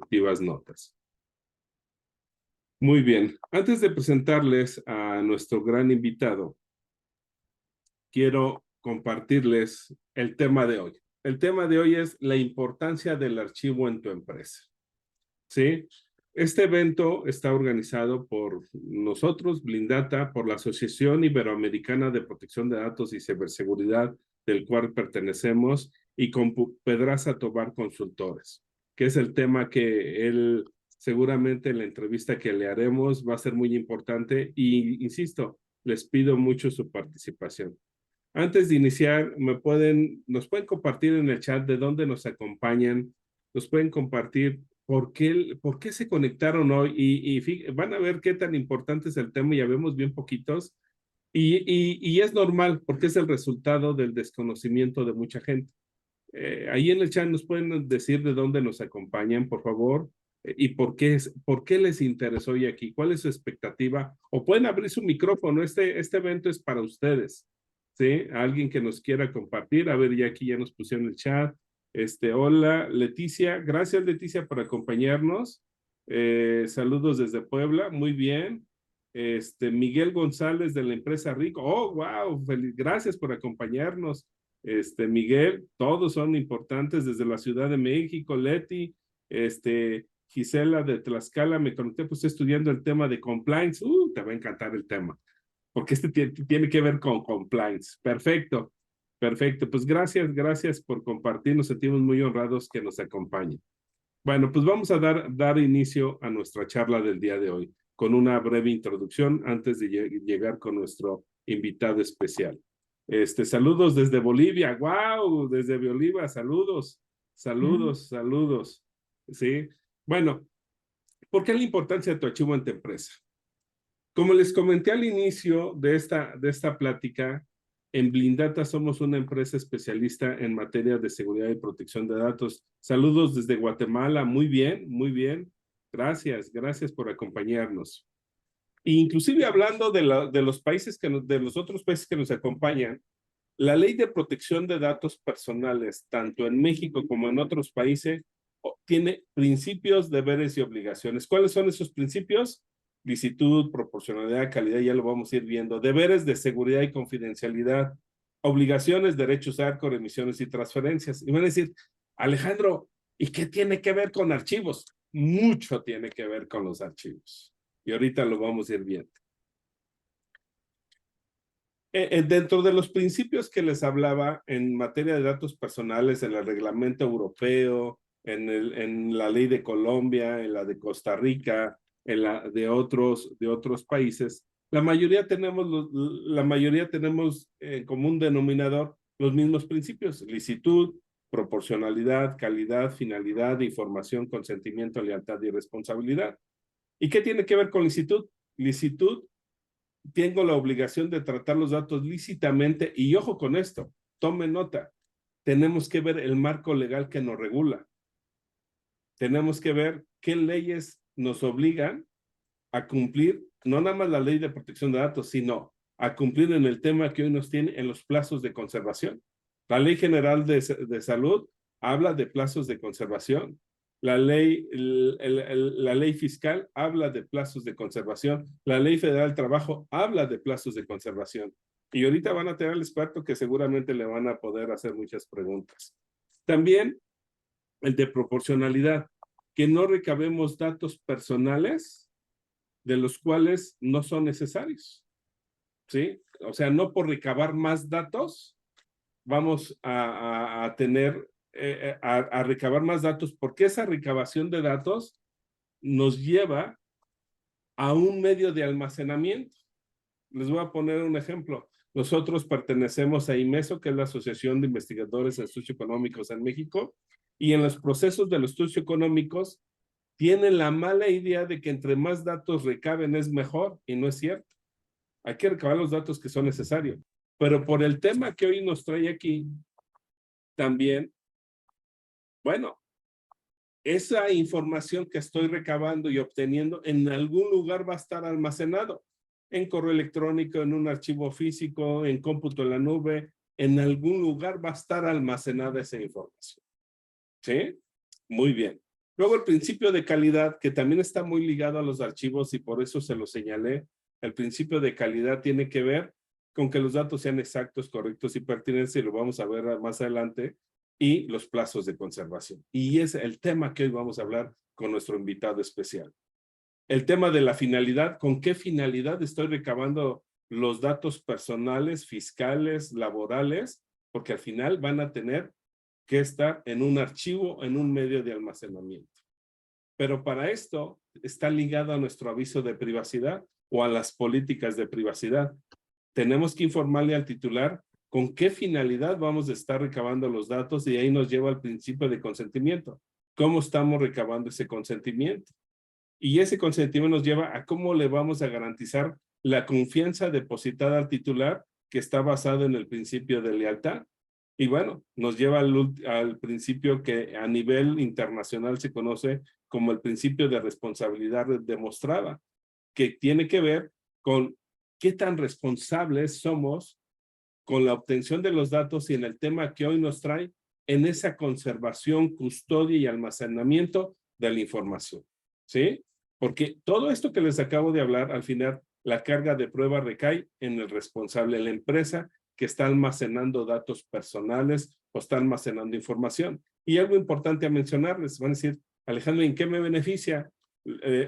respectivas notas. Muy bien, antes de presentarles a nuestro gran invitado, quiero compartirles el tema de hoy. El tema de hoy es la importancia del archivo en tu empresa. ¿Sí? Este evento está organizado por nosotros, Blindata, por la Asociación Iberoamericana de Protección de Datos y Ciberseguridad, del cual pertenecemos, y con Pedraza Tobar Consultores, que es el tema que él seguramente en la entrevista que le haremos va a ser muy importante y, insisto, les pido mucho su participación. Antes de iniciar, nos pueden compartir en el chat de dónde nos acompañan, nos pueden compartir por qué se conectaron hoy y van a ver qué tan importante es el tema, ya vemos bien poquitos, y es normal porque es el resultado del desconocimiento de mucha gente. Ahí en el chat nos pueden decir de dónde nos acompañan, por favor, y por qué les interesó hoy aquí, cuál es su expectativa, o pueden abrir su micrófono, este evento es para ustedes. ¿Sí? Alguien que nos quiera compartir. A ver, ya aquí ya nos pusieron el chat. Hola, Leticia. Gracias, Leticia, por acompañarnos. Saludos desde Puebla. Muy bien. Miguel González de la empresa Rico. Oh, wow. Gracias por acompañarnos. Miguel, todos son importantes desde la Ciudad de México. Leti, Gisela de Tlaxcala, me conecté, pues estoy estudiando el tema de compliance. Te va a encantar el tema, porque tiene que ver con compliance. Perfecto, perfecto. Pues gracias por compartir. Nos sentimos muy honrados que nos acompañen. Bueno, pues vamos a dar inicio a nuestra charla del día de hoy con una breve introducción antes de llegar con nuestro invitado especial. Saludos desde Bolivia. ¡Wow! Desde Bolivia, saludos, saludos. ¿Sí? Bueno, ¿por qué la importancia de tu archivo en tu empresa? Como les comenté al inicio de esta plática, en Blindata somos una empresa especialista en materia de seguridad y protección de datos. Saludos desde Guatemala, muy bien, muy bien. Gracias por acompañarnos. E inclusive hablando de los países de los otros países que nos acompañan, la Ley de Protección de Datos Personales, tanto en México como en otros países, tiene principios, deberes y obligaciones. ¿Cuáles son esos principios? Licitud, proporcionalidad, calidad, ya lo vamos a ir viendo. Deberes de seguridad y confidencialidad. Obligaciones, derechos, ARCO, emisiones y transferencias. Y van a decir, Alejandro, ¿y qué tiene que ver con archivos? Mucho tiene que ver con los archivos. Y ahorita lo vamos a ir viendo. Dentro de los principios que les hablaba en materia de datos personales, en el reglamento europeo, en la ley de Colombia, en la de Costa Rica, en la de otros países, la mayoría tenemos en común denominador los mismos principios: licitud, proporcionalidad, calidad, finalidad, información, consentimiento, lealtad y responsabilidad. ¿Y qué tiene que ver con licitud? Licitud, tengo la obligación de tratar los datos lícitamente, y ojo con esto, tomen nota, tenemos que ver el marco legal que nos regula. Tenemos que ver qué leyes nos obligan a cumplir, no nada más la ley de protección de datos, sino a cumplir en el tema que hoy nos tiene en los plazos de conservación. La Ley General de Salud habla de plazos de conservación. La ley fiscal habla de plazos de conservación. La Ley Federal del Trabajo habla de plazos de conservación. Y ahorita van a tener al experto que seguramente le van a poder hacer muchas preguntas. También el de proporcionalidad, que no recabemos datos personales de los cuales no son necesarios. ¿Sí? O sea, no por recabar más datos vamos a tener a recabar más datos, porque esa recabación de datos nos lleva a un medio de almacenamiento. Les voy a poner un ejemplo. Nosotros pertenecemos a IMESO, que es la Asociación de Investigadores en Socioeconómicos en México, y en los procesos de los estudios económicos tienen la mala idea de que entre más datos recaben es mejor, y no es cierto. Hay que recabar los datos que son necesarios. Pero por el tema que hoy nos trae aquí, también, bueno, esa información que estoy recabando y obteniendo en algún lugar va a estar almacenado, en correo electrónico, en un archivo físico, en cómputo en la nube, en algún lugar va a estar almacenada esa información. ¿Sí? Muy bien. Luego el principio de calidad, que también está muy ligado a los archivos y por eso se lo señalé. El principio de calidad tiene que ver con que los datos sean exactos, correctos y pertinentes, y lo vamos a ver más adelante, y los plazos de conservación. Y es el tema que hoy vamos a hablar con nuestro invitado especial. El tema de la finalidad, ¿con qué finalidad estoy recabando los datos personales, fiscales, laborales? Porque al final van a tener que estar en un archivo, en un medio de almacenamiento. Pero para esto está ligado a nuestro aviso de privacidad o a las políticas de privacidad. Tenemos que informarle al titular con qué finalidad vamos a estar recabando los datos, y ahí nos lleva al principio de consentimiento. ¿Cómo estamos recabando ese consentimiento? Y ese consentimiento nos lleva a cómo le vamos a garantizar la confianza depositada al titular, que está basado en el principio de lealtad. Y bueno, nos lleva al principio que a nivel internacional se conoce como el principio de responsabilidad demostrada, que tiene que ver con qué tan responsables somos con la obtención de los datos y en el tema que hoy nos trae, en esa conservación, custodia y almacenamiento de la información. ¿Sí? Porque todo esto que les acabo de hablar, al final, la carga de prueba recae en el responsable, en la empresa que está almacenando datos personales o está almacenando información. Y algo importante a mencionarles, van a decir, Alejandro, ¿en qué me beneficia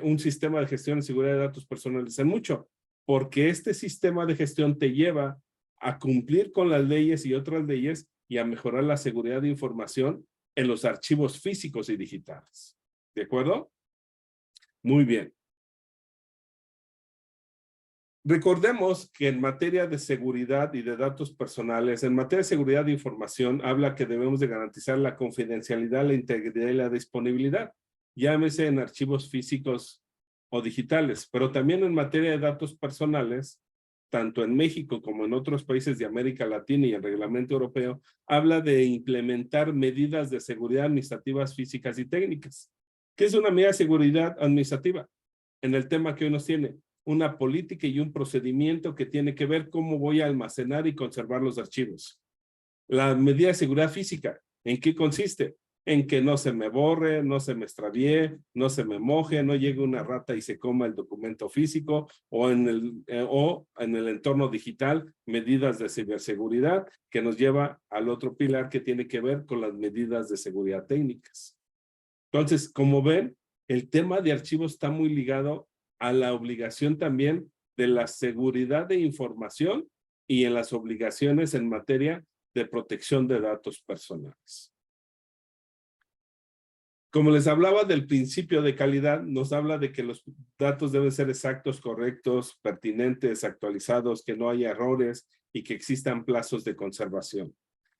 un sistema de gestión y seguridad de datos personales? En mucho, porque este sistema de gestión te lleva a cumplir con las leyes y otras leyes y a mejorar la seguridad de información en los archivos físicos y digitales. ¿De acuerdo? Muy bien. Recordemos que en materia de seguridad y de datos personales, en materia de seguridad de información, habla que debemos de garantizar la confidencialidad, la integridad y la disponibilidad, llámese en archivos físicos o digitales, pero también en materia de datos personales, tanto en México como en otros países de América Latina y el reglamento europeo, habla de implementar medidas de seguridad administrativas, físicas y técnicas. ¿Qué es una medida de seguridad administrativa? En el tema que hoy nos tiene, una política y un procedimiento que tiene que ver cómo voy a almacenar y conservar los archivos. La medida de seguridad física, ¿en qué consiste? En que no se me borre, no se me extravíe, no se me moje, no llegue una rata y se coma el documento físico, o en el entorno digital, medidas de ciberseguridad, que nos lleva al otro pilar que tiene que ver con las medidas de seguridad técnicas. Entonces, como ven, el tema de archivos está muy ligado a la obligación también de la seguridad de información y en las obligaciones en materia de protección de datos personales. Como les hablaba del principio de calidad, nos habla de que los datos deben ser exactos, correctos, pertinentes, actualizados, que no haya errores y que existan plazos de conservación.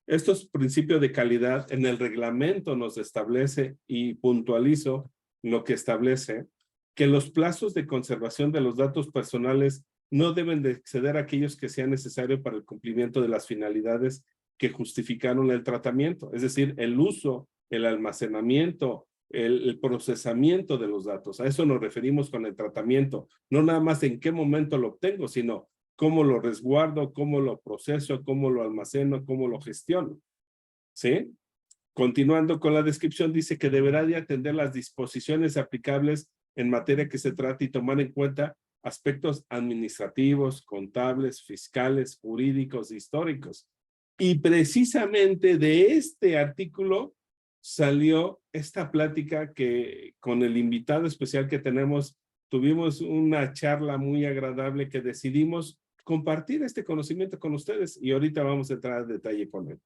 Estos principios de calidad en el reglamento nos establece, y puntualizo lo que establece, que los plazos de conservación de los datos personales no deben de exceder aquellos que sean necesarios para el cumplimiento de las finalidades que justificaron el tratamiento, es decir, el uso, el almacenamiento, el procesamiento de los datos. A eso nos referimos con el tratamiento, no nada más en qué momento lo obtengo, sino cómo lo resguardo, cómo lo proceso, cómo lo almaceno, cómo lo gestiono. ¿Sí? Continuando con la descripción, dice que deberá de atender las disposiciones aplicables en materia que se trate y tomar en cuenta aspectos administrativos, contables, fiscales, jurídicos, históricos. Y precisamente de este artículo salió esta plática que con el invitado especial que tenemos, tuvimos una charla muy agradable que decidimos compartir este conocimiento con ustedes y ahorita vamos a entrar en detalle con él.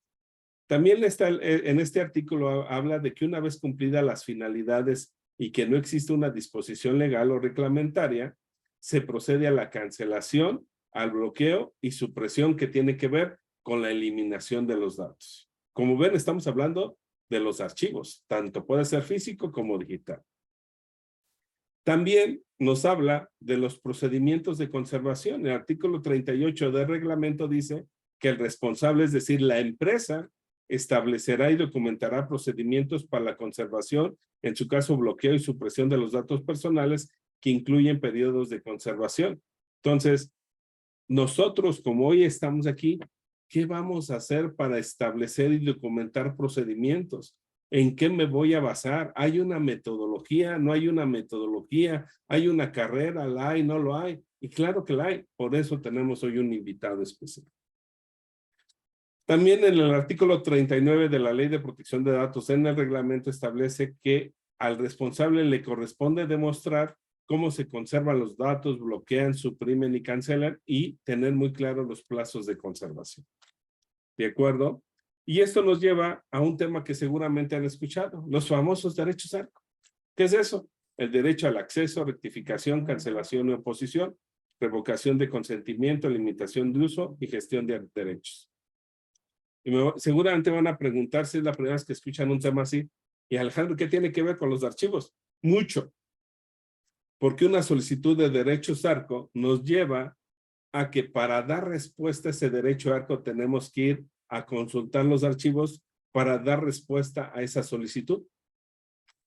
También en este artículo habla de que una vez cumplidas las finalidades y que no existe una disposición legal o reglamentaria, se procede a la cancelación, al bloqueo y supresión que tiene que ver con la eliminación de los datos. Como ven, estamos hablando de los archivos, tanto puede ser físico como digital. También nos habla de los procedimientos de conservación. El artículo 38 del reglamento dice que el responsable, es decir, la empresa, establecerá y documentará procedimientos para la conservación, en su caso bloqueo y supresión de los datos personales que incluyen periodos de conservación. Entonces, nosotros como hoy estamos aquí, ¿qué vamos a hacer para establecer y documentar procedimientos? ¿En qué me voy a basar? ¿Hay una metodología? ¿No hay una metodología? ¿Hay una carrera? ¿La hay? ¿No lo hay? Y claro que la hay. Por eso tenemos hoy un invitado especial. También en el artículo 39 de la Ley de Protección de Datos en el reglamento establece que al responsable le corresponde demostrar cómo se conservan los datos, bloquean, suprimen y cancelan y tener muy claros los plazos de conservación. ¿De acuerdo? Y esto nos lleva a un tema que seguramente han escuchado, los famosos derechos ARCO. ¿Qué es eso? El derecho al acceso, rectificación, cancelación y oposición, revocación de consentimiento, limitación de uso y gestión de derechos. Y seguramente van a preguntar si es la primera vez que escuchan un tema así. Y Alejandro, ¿qué tiene que ver con los archivos? Mucho. Porque una solicitud de derechos ARCO nos lleva a que para dar respuesta a ese derecho ARCO tenemos que ir a consultar los archivos para dar respuesta a esa solicitud.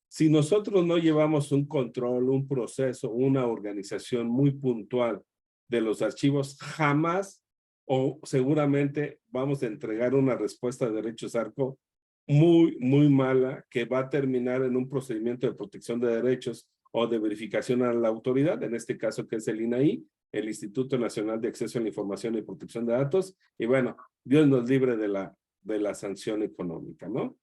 Si nosotros no llevamos un control, un proceso, una organización muy puntual de los archivos, jamás o seguramente vamos a entregar una respuesta de derechos ARCO muy mala que va a terminar en un procedimiento de protección de derechos o de verificación a la autoridad, en este caso que es el INAI, el Instituto Nacional de Acceso a la Información y Protección de Datos, y bueno, Dios nos libre de la sanción económica, ¿no?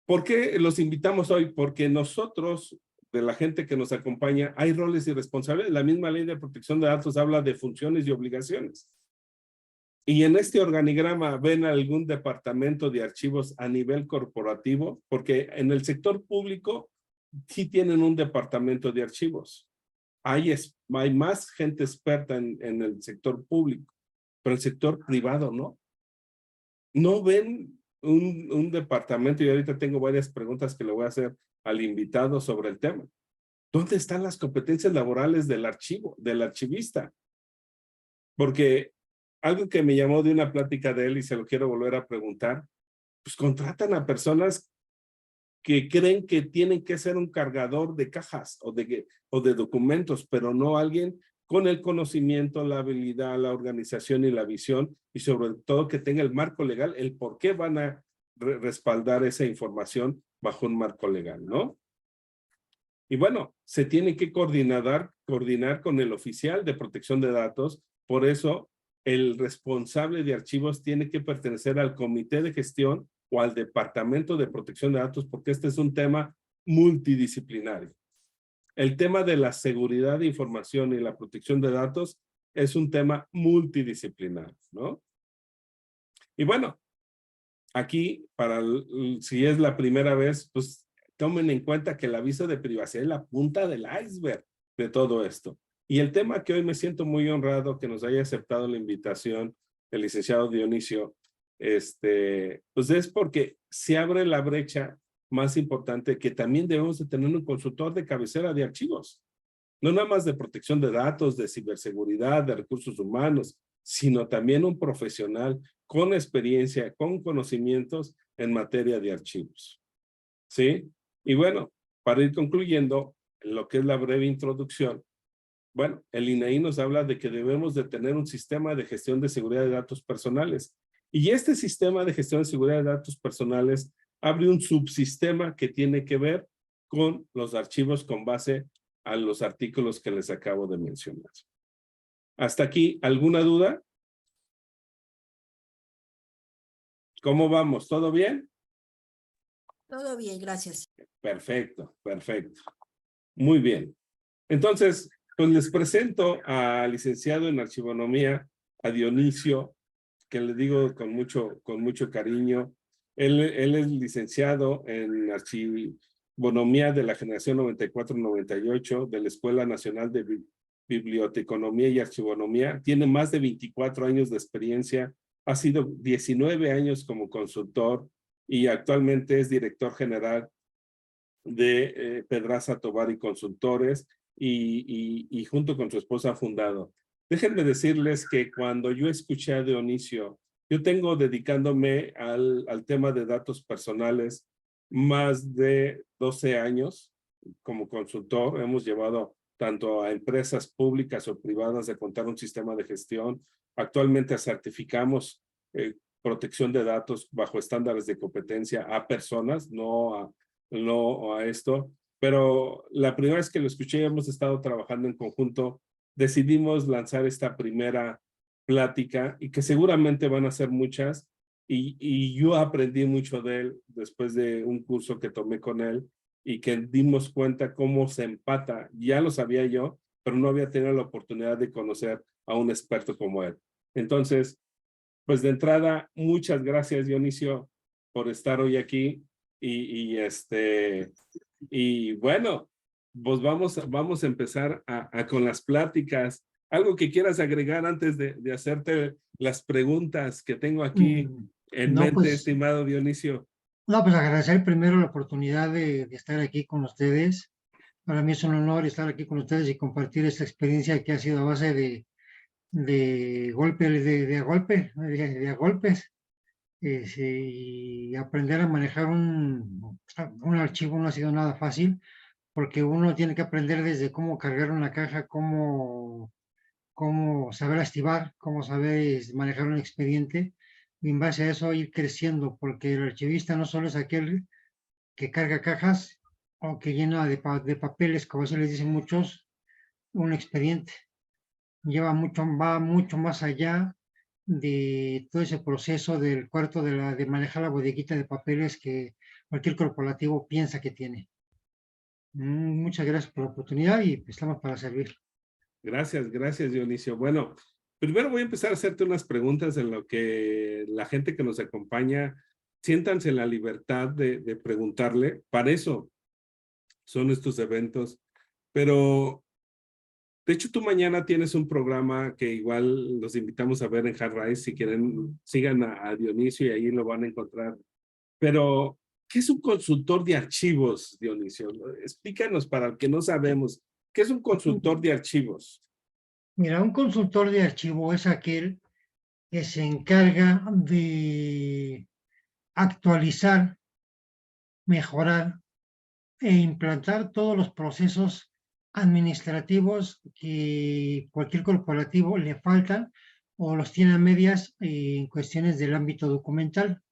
¿Por qué los invitamos hoy? Porque nosotros, de la gente que nos acompaña, hay roles y responsabilidades. La misma Ley de Protección de Datos habla de funciones y obligaciones. Y en este organigrama, ¿ven algún departamento de archivos a nivel corporativo? Porque en el sector público sí tienen un departamento de archivos. Hay más gente experta en el sector público, pero el sector privado no. ¿No ven un departamento? Y ahorita tengo varias preguntas que le voy a hacer al invitado sobre el tema. ¿Dónde están las competencias laborales del archivista? Porque algo que me llamó de una plática de él y se lo quiero volver a preguntar, pues contratan a personas que creen que tienen que ser un cargador de cajas o de documentos, pero no alguien con el conocimiento, la habilidad, la organización y la visión, y sobre todo que tenga el marco legal, el por qué van a respaldar esa información bajo un marco legal, ¿no? Y bueno, se tiene que coordinar con el oficial de protección de datos, por eso el responsable de archivos tiene que pertenecer al comité de gestión o al departamento de protección de datos, porque este es un tema multidisciplinario. El tema de la seguridad de información y la protección de datos es un tema multidisciplinario, ¿no? Y bueno, aquí, si es la primera vez, pues tomen en cuenta que el aviso de privacidad es la punta del iceberg de todo esto. Y el tema que hoy me siento muy honrado que nos haya aceptado la invitación el licenciado Dionisio, pues es porque se abre la brecha más importante que también debemos de tener un consultor de cabecera de archivos. No nada más de protección de datos, de ciberseguridad, de recursos humanos, sino también un profesional con experiencia, con conocimientos en materia de archivos. ¿Sí? Y bueno, para ir concluyendo lo que es la breve introducción, bueno, el INAI nos habla de que debemos de tener un sistema de gestión de seguridad de datos personales. Y este sistema de gestión de seguridad de datos personales abre un subsistema que tiene que ver con los archivos con base a los artículos que les acabo de mencionar. Hasta aquí, ¿alguna duda? ¿Cómo vamos? ¿Todo bien? Todo bien, gracias. Perfecto, perfecto. Muy bien. Entonces, pues les presento al licenciado en archivonomía, a Dionisio, que le digo con mucho cariño. Él es licenciado en archivonomía de la generación 94-98 de la Escuela Nacional de Biblioteconomía y Archivonomía. Tiene más de 24 años de experiencia. Ha sido 19 años como consultor y actualmente es director general de Pedraza Tovar y Consultores y junto con su esposa ha fundado. Déjenme decirles que cuando yo escuché a Dionisio, yo tengo dedicándome al tema de datos personales más de 12 años como consultor. Hemos llevado tanto a empresas públicas o privadas a contar un sistema de gestión. Actualmente certificamos protección de datos bajo estándares de competencia a personas, no a esto. Pero la primera vez que lo escuché, hemos estado trabajando en conjunto, decidimos lanzar esta primera plática y que seguramente van a ser muchas. Y yo aprendí mucho de él después de un curso que tomé con él y que dimos cuenta cómo se empata. Ya lo sabía yo, pero no había tenido la oportunidad de conocer a un experto como él. Entonces, pues de entrada, muchas gracias, Dionisio, por estar hoy aquí. Y bueno, pues vamos a empezar con las pláticas. ¿Algo que quieras agregar antes de hacerte las preguntas que tengo aquí en No, mente, pues, estimado Dionisio? no, pues agradecer primero la oportunidad de estar aquí con ustedes. Para mí es un honor estar aquí con ustedes y compartir esta experiencia que ha sido a base de golpe, de a golpes. Y aprender a manejar un archivo no ha sido nada fácil, porque uno tiene que aprender desde cómo cargar una caja, cómo saber activar, cómo saber manejar un expediente, y en base a eso ir creciendo, porque el archivista no solo es aquel que carga cajas o que llena de papeles, como se les dicen muchos, un expediente. Va mucho más allá de todo ese proceso del cuarto de manejar la bodeguita de papeles que cualquier corporativo piensa que tiene. Muchas gracias por la oportunidad y estamos para servir. Gracias, Dionisio. Bueno, primero voy a empezar a hacerte unas preguntas en lo que la gente que nos acompaña siéntanse en la libertad de preguntarle. Para eso son estos eventos. Pero, de hecho, tú mañana tienes un programa que igual los invitamos a ver en Hard Rise. Si quieren, sigan a Dionisio y ahí lo van a encontrar. Pero, ¿qué es un consultor de archivos, Dionisio? Explícanos para el que no sabemos. ¿Qué es un consultor de archivos? Mira, un consultor de archivo es aquel que se encarga de actualizar, mejorar e implantar todos los procesos administrativos que cualquier corporativo le faltan o los tiene a medias en cuestiones del ámbito documental.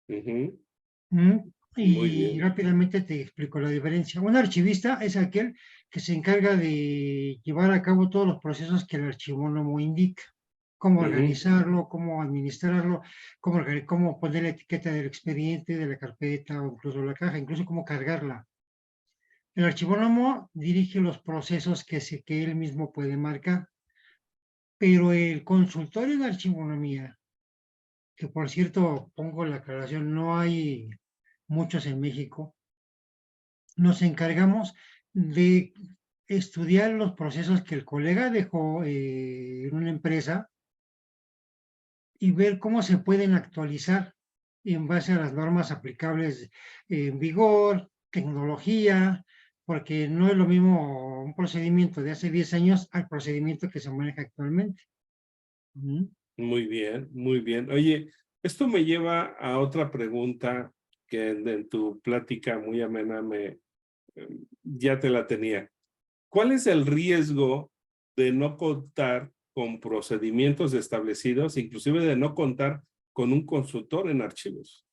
Ujú. ¿Mm? Muy Y bien. rápidamente te explico la diferencia. Un archivista es aquel que se encarga de llevar a cabo todos los procesos que el archivónomo indica. Cómo Ujú. organizarlo, cómo administrarlo, cómo poner la etiqueta del expediente, de la carpeta o incluso la caja, incluso cómo cargarla. El archivónomo dirige los procesos que él mismo puede marcar, pero el consultor en archivonomía, que por cierto pongo la aclaración, no hay muchos en México, nos encargamos de estudiar los procesos que el colega dejó en una empresa y ver cómo se pueden actualizar en base a las normas aplicables en vigor, tecnología, porque no es lo mismo un procedimiento de hace 10 años al procedimiento que se maneja actualmente. Muy bien, muy bien. Oye, esto me lleva a otra pregunta que en tu plática muy amena ya te la tenía. ¿Cuál es el riesgo de no contar con procedimientos establecidos, inclusive de no contar con un consultor en archivos?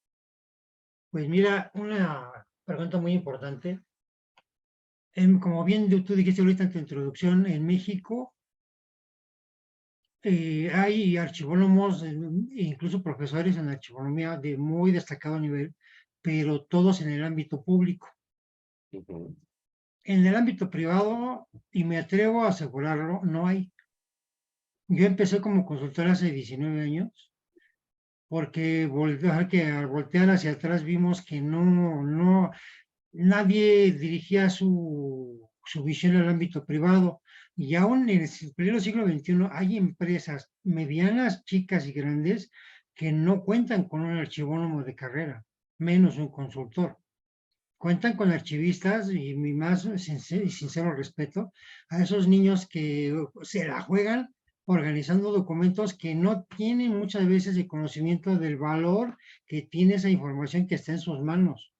Pues mira, una pregunta muy importante. Como bien tú dijiste ahorita en tu introducción, en México hay archivólogos, incluso profesores en archivonomía de muy destacado nivel, pero todos en el ámbito público. Ujú. En el ámbito privado, y me atrevo a asegurarlo, no hay. Yo empecé como consultor hace 19 años, porque al voltear hacia atrás vimos que nadie dirigía su visión al ámbito privado. Y aún en el pleno siglo XXI hay empresas medianas, chicas y grandes que no cuentan con un archivónomo de carrera, menos un consultor. Cuentan con archivistas y mi más sincero respeto a esos niños que se la juegan organizando documentos que no tienen muchas veces el conocimiento del valor que tiene esa información que está en sus manos.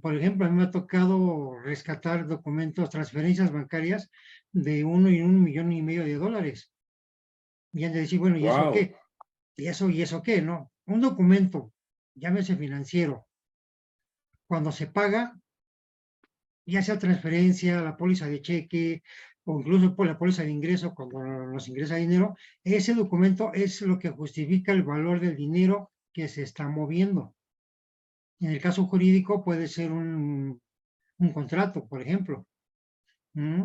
Por ejemplo, a mí me ha tocado rescatar documentos, transferencias bancarias de $1,5 millones. Y han de decir, bueno, ¿y eso Wow. qué? y eso qué, ¿no? Un documento, llámese financiero, cuando se paga, ya sea transferencia, la póliza de cheque o incluso por la póliza de ingreso, cuando nos ingresa dinero, ese documento es lo que justifica el valor del dinero que se está moviendo. En el caso jurídico puede ser un contrato, por ejemplo. ¿Mm?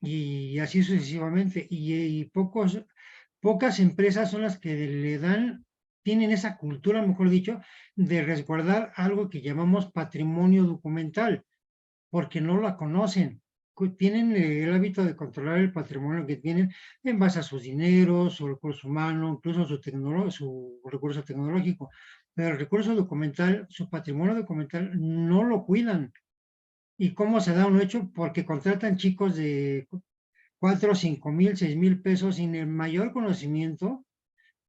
Y así sucesivamente. Y pocas empresas son las que le dan, tienen esa cultura, mejor dicho, de resguardar algo que llamamos patrimonio documental, porque no la conocen. Tienen el hábito de controlar el patrimonio que tienen en base a sus dineros, su recurso humano, incluso su recurso tecnológico. Pero el recurso documental, su patrimonio documental, no lo cuidan. ¿Y cómo se da un hecho? Porque contratan chicos de 4, 5,000, 6,000 pesos sin el mayor conocimiento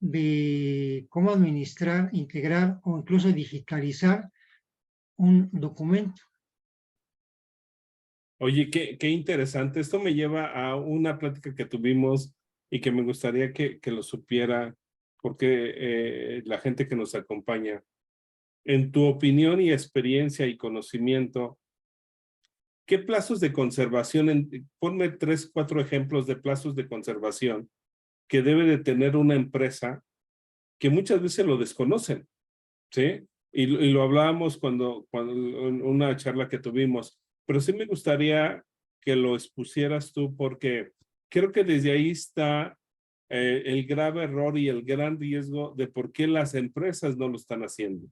de cómo administrar, integrar o incluso digitalizar un documento. Oye, qué interesante. Esto me lleva a una plática que tuvimos y que me gustaría que lo supiera, porque la gente que nos acompaña, en tu opinión y experiencia y conocimiento, ¿qué plazos de conservación, ponme 3, 4 ejemplos de plazos de conservación que debe de tener una empresa que muchas veces lo desconocen, ¿sí? Y lo hablábamos cuando en una charla que tuvimos, pero sí me gustaría que lo expusieras tú porque creo que desde ahí está el grave error y el gran riesgo de por qué las empresas no lo están haciendo,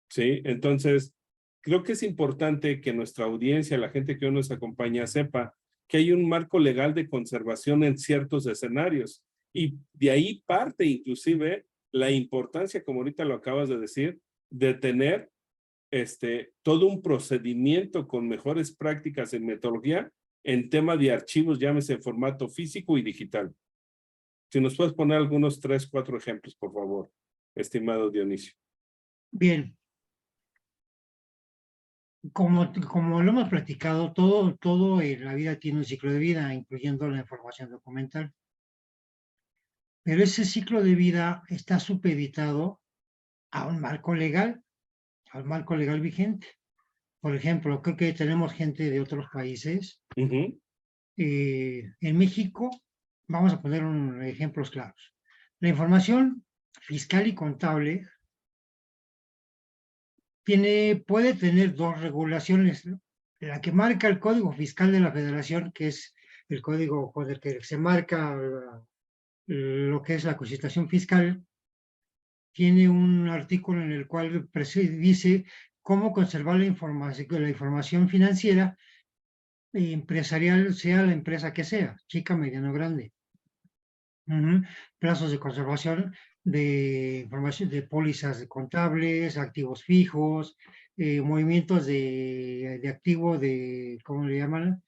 ¿sí? Entonces, creo que es importante que nuestra audiencia, la gente que hoy nos acompaña, sepa que hay un marco legal de conservación en ciertos escenarios y de ahí parte inclusive la importancia, como ahorita lo acabas de decir, de tener todo un procedimiento con mejores prácticas en metodología en tema de archivos, llámese en formato físico y digital. Si nos puedes poner algunos 3, 4 ejemplos, por favor, estimado Dionisio. Bien, como lo hemos platicado, todo en la vida tiene un ciclo de vida, incluyendo la información documental. Pero ese ciclo de vida está supeditado a un marco legal, al marco legal vigente. Por ejemplo, creo que tenemos gente de otros países. En México, vamos a poner ejemplos claros. La información fiscal y contable puede tener dos regulaciones, ¿no? La que marca el Código Fiscal de la Federación, que es el código con el que se marca lo que es la constitución fiscal, tiene un artículo en el cual dice cómo conservar la información financiera y empresarial, sea la empresa que sea, chica, mediana o grande. Plazos de conservación de información de pólizas contables, activos fijos, movimientos de activo ¿cómo le llaman?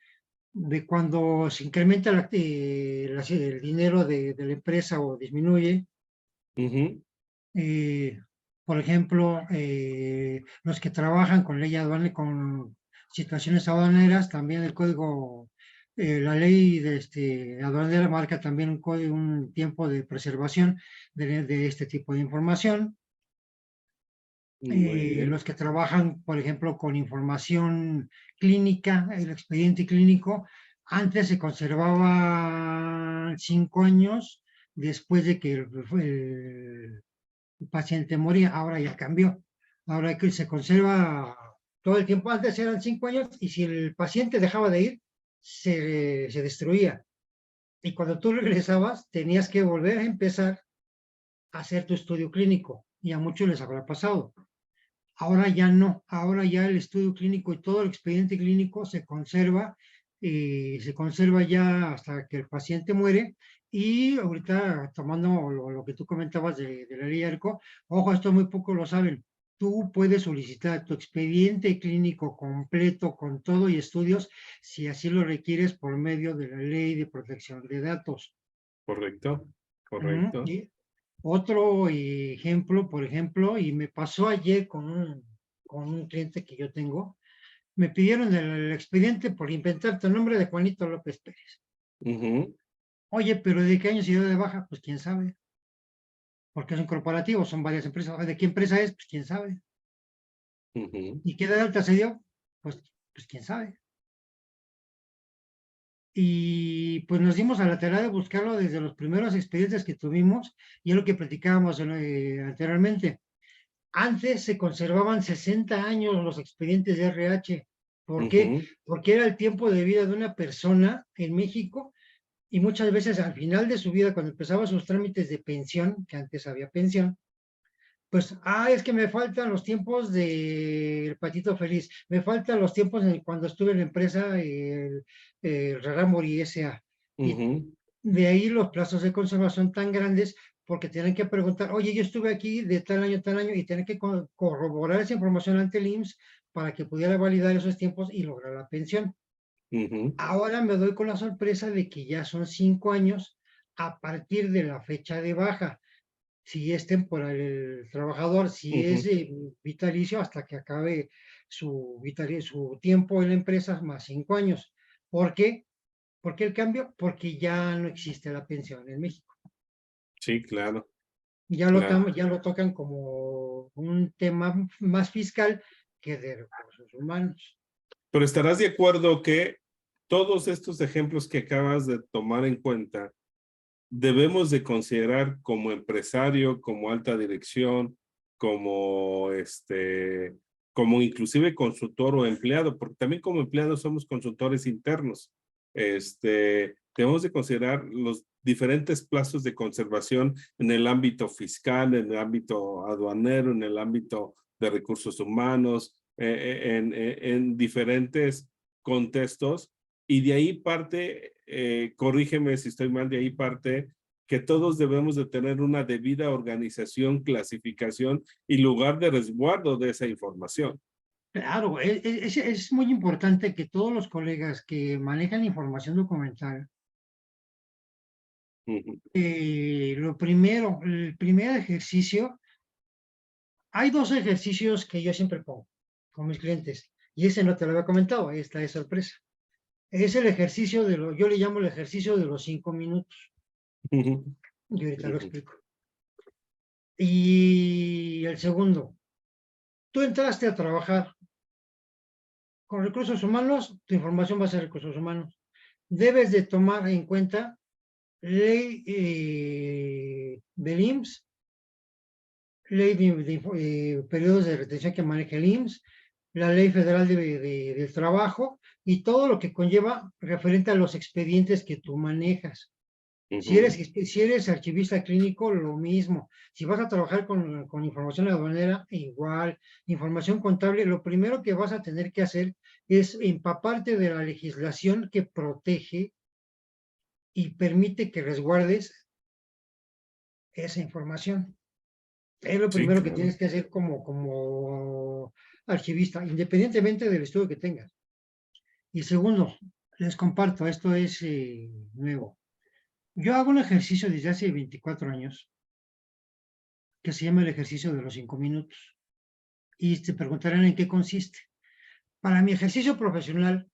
De cuando se incrementa el dinero de la empresa o disminuye. Por ejemplo, los que trabajan con ley aduanera, con situaciones aduaneras, también el código, la ley aduanera marca también un tiempo de preservación de este tipo de información. Los que trabajan, por ejemplo, con información clínica, el expediente clínico, antes se conservaba 5 años después de que el paciente moría, ahora ya cambió. Ahora que se conserva todo el tiempo, antes eran 5 años y si el paciente dejaba de ir, se destruía. Y cuando tú regresabas, tenías que volver a empezar a hacer tu estudio clínico y a muchos les habrá pasado. Ahora ya no, ahora ya el estudio clínico y todo el expediente clínico se conserva ya hasta que el paciente muere. Y ahorita, tomando lo que tú comentabas de la ley ARCO, ojo, esto muy poco lo saben. Tú puedes solicitar tu expediente clínico completo con todo y estudios si así lo requieres por medio de la ley de protección de datos. Correcto, correcto. Y otro ejemplo, por ejemplo, y me pasó ayer con un cliente que yo tengo, me pidieron el expediente por inventarte el nombre de Juanito López Pérez. Oye, pero ¿de qué año se dio de baja? Pues quién sabe. porque es un corporativo, son varias empresas. ¿De qué empresa es? Pues quién sabe. ¿Y qué de alta se dio? Pues quién sabe. Y pues nos dimos a la tarea de buscarlo desde los primeros expedientes que tuvimos, y es lo que platicábamos anteriormente. Antes se conservaban 60 años los expedientes de RH. ¿Por qué? Porque era el tiempo de vida de una persona en México, y muchas veces al final de su vida, cuando empezaba sus trámites de pensión, que antes había pensión, pues, es que me faltan los tiempos del Patito Feliz, me faltan los tiempos cuando estuve en la empresa, Rarámuri S.A. Y de ahí los plazos de conservación tan grandes, porque tienen que preguntar, oye, yo estuve aquí de tal año, y tienen que corroborar esa información ante el IMSS para que pudiera validar esos tiempos y lograr la pensión. Ahora me doy con la sorpresa de que ya son 5 años a partir de la fecha de baja. Si es temporal el trabajador, si es vitalicio hasta que acabe su tiempo en la empresa, más 5 años. ¿Por qué? ¿Por qué el cambio? Porque ya no existe la pensión en México. Sí, claro. Ya Claro. ya lo tocan como un tema más fiscal que de recursos humanos. Pero estarás de acuerdo que todos estos ejemplos que acabas de tomar en cuenta debemos de considerar como empresario, como alta dirección, como como inclusive consultor o empleado, porque también como empleado somos consultores internos. Debemos de considerar los diferentes plazos de conservación en el ámbito fiscal, en el ámbito aduanero, en el ámbito de recursos humanos, en diferentes contextos. Y de ahí parte, corrígeme si estoy mal, de ahí parte que todos debemos de tener una debida organización, clasificación y lugar de resguardo de esa información. Claro, es muy importante que todos los colegas que manejan información documental, el primer ejercicio, hay 2 ejercicios que yo siempre pongo con mis clientes, y ese no te lo había comentado, esta es sorpresa. Es el ejercicio yo le llamo el ejercicio de los 5 minutos, y ahorita lo explico. Y el segundo, tú entraste a trabajar con recursos humanos, tu información va a ser recursos humanos. Debes de tomar en cuenta ley del IMSS, ley de periodos de retención que maneja el IMSS, la ley federal del trabajo y todo lo que conlleva referente a los expedientes que tú manejas. Si eres archivista clínico, lo mismo. Si vas a trabajar con información aduanera, igual. Información contable, lo primero que vas a tener que hacer es empaparte de la legislación que protege y permite que resguardes esa información. Es lo Sí, primero que claro. tienes que hacer como archivista, independientemente del estudio que tengas. Y segundo, les comparto, esto es nuevo. Yo hago un ejercicio desde hace 24 años que se llama el ejercicio de los 5 minutos. Y te preguntarán en qué consiste. Para mi ejercicio profesional,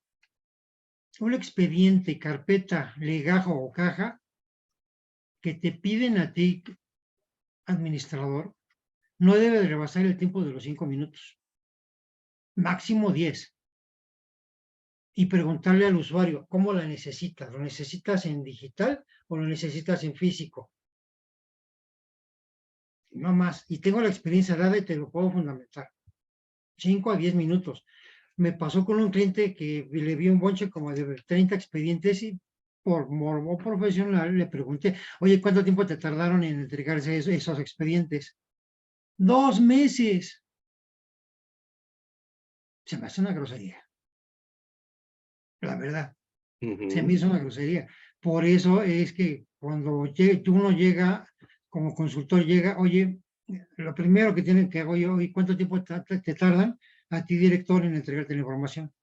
un expediente, carpeta, legajo o caja que te piden a ti, administrador, no debe de rebasar el tiempo de los 5 minutos, máximo 10. Y preguntarle al usuario cómo la necesitas. ¿Lo necesitas en digital o lo necesitas en físico? No más. Y tengo la experiencia dada y te lo puedo fundamentar. 5 a 10 minutos. Me pasó con un cliente que le vi un bonche como de 30 expedientes y por morbo profesional le pregunté, oye, ¿cuánto tiempo te tardaron en entregarse esos expedientes? 2 meses. Se me hace una grosería. La verdad, se me hizo una grosería. Por eso es que cuando uno llega, como consultor llega, oye, lo primero que tienen que hago yo, ¿y cuánto tiempo te tardan a ti, director, en entregarte la información?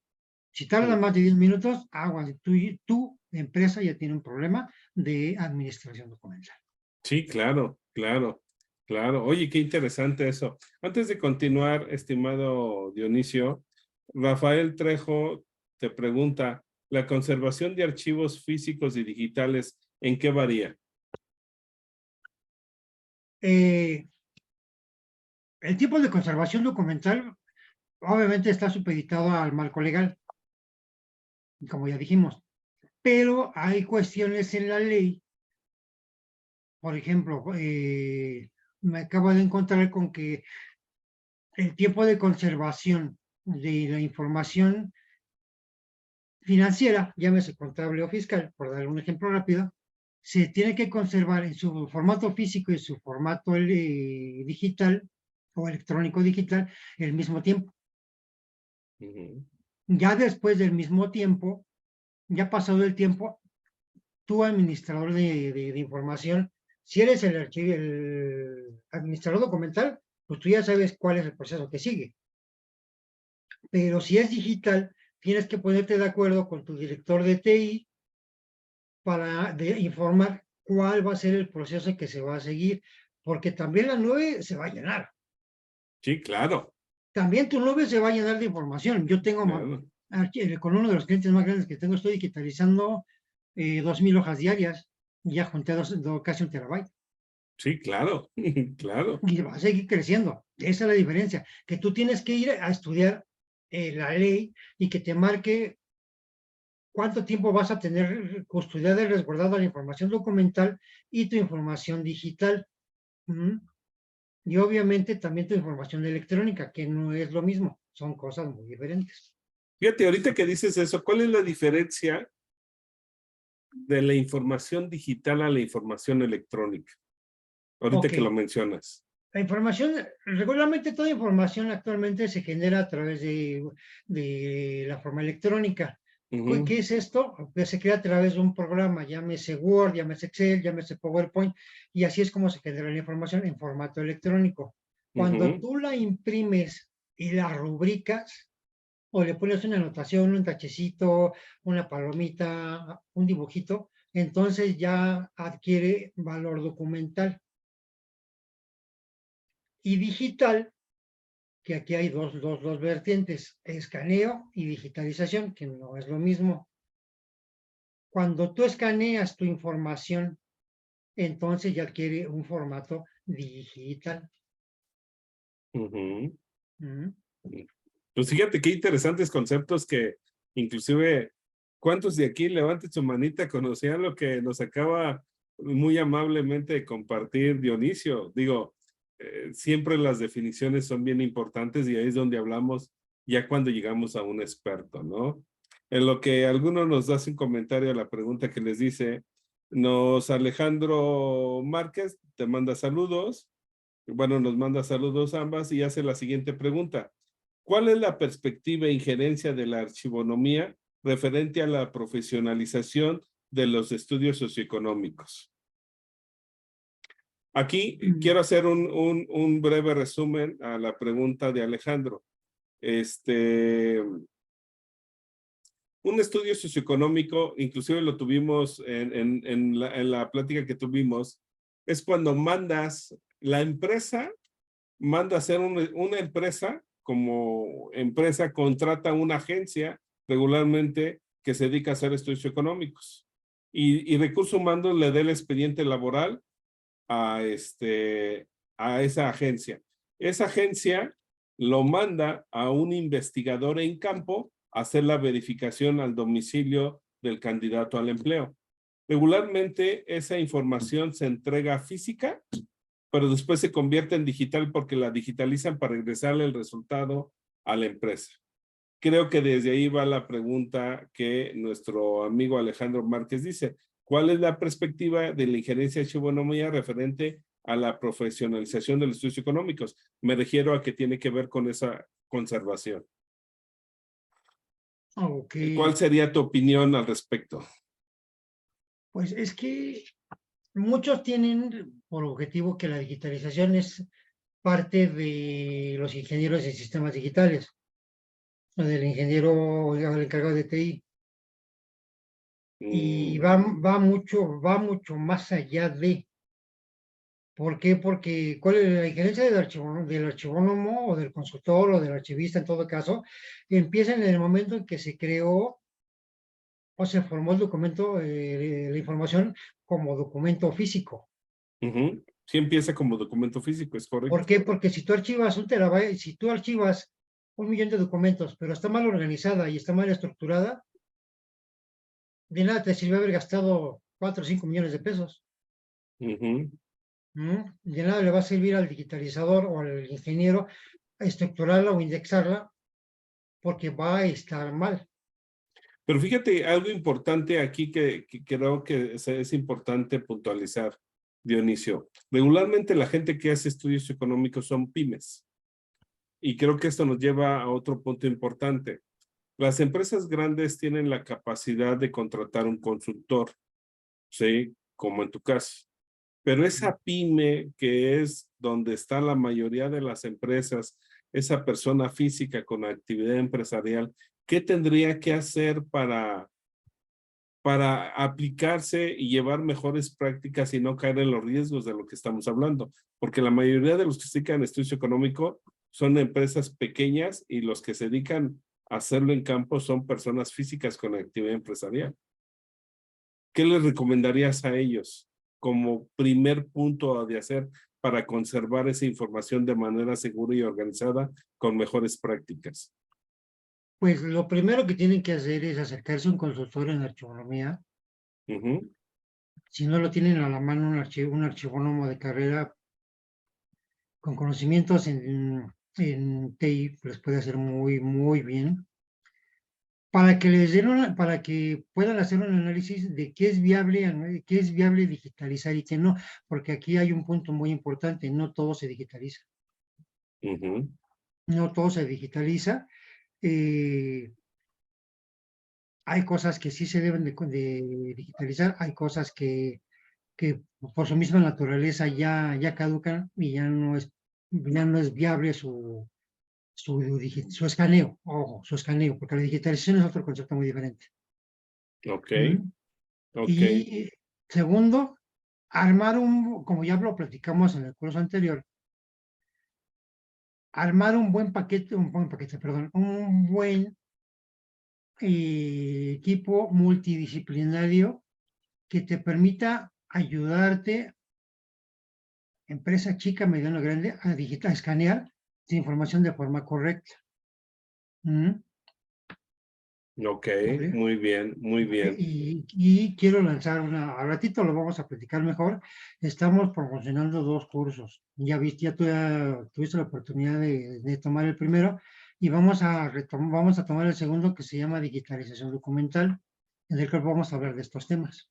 Si tardan más de 10 minutos, aguas, tu empresa ya tiene un problema de administración documental. Sí, claro, claro, claro. Oye, qué interesante eso. Antes de continuar, estimado Dionisio, Rafael Trejo te pregunta, ¿la conservación de archivos físicos y digitales en qué varía? el tiempo de conservación documental obviamente está supeditado al marco legal, como ya dijimos, pero hay cuestiones en la ley, por ejemplo, me acabo de encontrar con que el tiempo de conservación de la información financiera, llámese contable o fiscal, por dar un ejemplo rápido, se tiene que conservar en su formato físico y su formato digital o electrónico digital el mismo tiempo. Ya después del mismo tiempo, ya pasado el tiempo, tú administrador de información, si eres el administrador documental, pues tú ya sabes cuál es el proceso que sigue. Pero si es digital, tienes que ponerte de acuerdo con tu director de TI para informar cuál va a ser el proceso que se va a seguir, porque también la nube se va a llenar. Sí, claro. También tu nube se va a llenar de información. Yo tengo, Claro. con uno de los clientes más grandes que tengo, estoy digitalizando 2,000 hojas diarias, y ya junté casi 1 terabyte. Sí, claro, claro. Y va a seguir creciendo. Esa es la diferencia, que tú tienes que ir a estudiar la ley y que te marque cuánto tiempo vas a tener custodiada y resguardada la información documental y tu información digital. Y obviamente también tu información electrónica, que no es lo mismo, son cosas muy diferentes. Fíjate, ahorita que dices eso, ¿cuál es la diferencia de la información digital a la información electrónica? Ahorita que lo Ok, mencionas. la información, regularmente toda información actualmente se genera a través de la forma electrónica. ¿Qué es esto? Pues se crea a través de un programa, llámese Word, llámese Excel, llámese PowerPoint, y así es como se genera la información en formato electrónico. Cuando tú la imprimes y la rubricas, o le pones una anotación, un tachecito, una palomita, un dibujito, entonces ya adquiere valor documental. Y digital, que aquí hay dos vertientes, escaneo y digitalización, que no es lo mismo. Cuando tú escaneas tu información, entonces ya adquiere un formato digital. Pues fíjate qué interesantes conceptos que inclusive, ¿cuántos de aquí levanten su manita conocían lo que nos acaba muy amablemente de compartir Dionisio? Digo, siempre las definiciones son bien importantes y ahí es donde hablamos ya cuando llegamos a un experto, ¿no? En lo que algunos nos hacen un comentario a la pregunta que les dice, Alejandro Márquez te manda saludos, bueno, nos manda saludos ambas y hace la siguiente pregunta. ¿Cuál es la perspectiva e injerencia de la archivonomía referente a la profesionalización de los estudios socioeconómicos? Aquí quiero hacer un breve resumen a la pregunta de Alejandro. Un estudio socioeconómico, inclusive lo tuvimos en la plática que tuvimos, es cuando la empresa manda a hacer una empresa, como empresa contrata una agencia regularmente que se dedica a hacer estudios económicos. Y Recursos Humanos le da el expediente laboral a esa agencia. Esa agencia lo manda a un investigador en campo a hacer la verificación al domicilio del candidato al empleo. Regularmente esa información se entrega física, pero después se convierte en digital porque la digitalizan para regresarle el resultado a la empresa. Creo que desde ahí va la pregunta que nuestro amigo Alejandro Márquez dice. ¿Cuál es la perspectiva de la injerencia de archivonomía referente a la profesionalización de los estudios económicos? Me refiero a que tiene que ver con esa conservación. ¿Cuál sería tu opinión al respecto? Pues es que muchos tienen por objetivo que la digitalización es parte de los ingenieros de sistemas digitales, o del ingeniero o el encargado de TI. Y va mucho más allá de. ¿Por qué? Porque ¿cuál es la injerencia del archivónomo o del consultor o del archivista en todo caso? Empieza en el momento en que se creó o se formó el documento, la información como documento físico. Sí empieza como documento físico, es correcto. ¿Por qué? Porque si tú archivas un terabyte, si tú archivas 1 millón de documentos, pero está mal organizada y está mal estructurada, de nada te sirve haber gastado 4 o 5 millones de pesos. Ujú. De nada le va a servir al digitalizador o al ingeniero estructurarla o indexarla porque va a estar mal. Pero fíjate, algo importante aquí que creo que es importante puntualizar, Dionisio. Regularmente la gente que hace estudios económicos son pymes. Y creo que esto nos lleva a otro punto importante. Las empresas grandes tienen la capacidad de contratar un consultor, ¿sí? Como en tu caso. Pero esa pyme que es donde está la mayoría de las empresas, esa persona física con actividad empresarial, ¿qué tendría que hacer para aplicarse y llevar mejores prácticas y no caer en los riesgos de lo que estamos hablando? Porque la mayoría de los que se dedican a estudio económico son empresas pequeñas y los que se dedican a hacerlo en campo son personas físicas con actividad empresarial. ¿Qué les recomendarías a ellos como primer punto de hacer para conservar esa información de manera segura y organizada con mejores prácticas? Pues lo primero que tienen que hacer es acercarse a un consultor en archivonomía. Ujú. Si no lo tienen a la mano, un archivónomo de carrera con conocimientos en TI, les puede hacer muy, muy bien. Para que les den para que puedan hacer un análisis de qué es viable digitalizar y qué no, porque aquí hay un punto muy importante, no todo se digitaliza. Ujú. No todo se digitaliza. Hay cosas que sí se deben de digitalizar, hay cosas que por su misma naturaleza ya caducan y ya no es viable su escaneo, ojo, su escaneo, porque la digitalización es otro concepto muy diferente. Ok, ¿Mm? ok. Y segundo, como ya lo platicamos en el curso anterior, armar perdón, un buen equipo multidisciplinario que te permita ayudarte, empresa chica, mediana, grande, a escanear esa información de forma correcta. ¿Mm? Ok, ¿Vale? muy bien, muy bien. Y quiero lanzar al ratito lo vamos a platicar mejor. Estamos promocionando 2 cursos. Ya viste, tuviste la oportunidad de tomar el primero y vamos a tomar el segundo que se llama digitalización documental, en el que vamos a hablar de estos temas.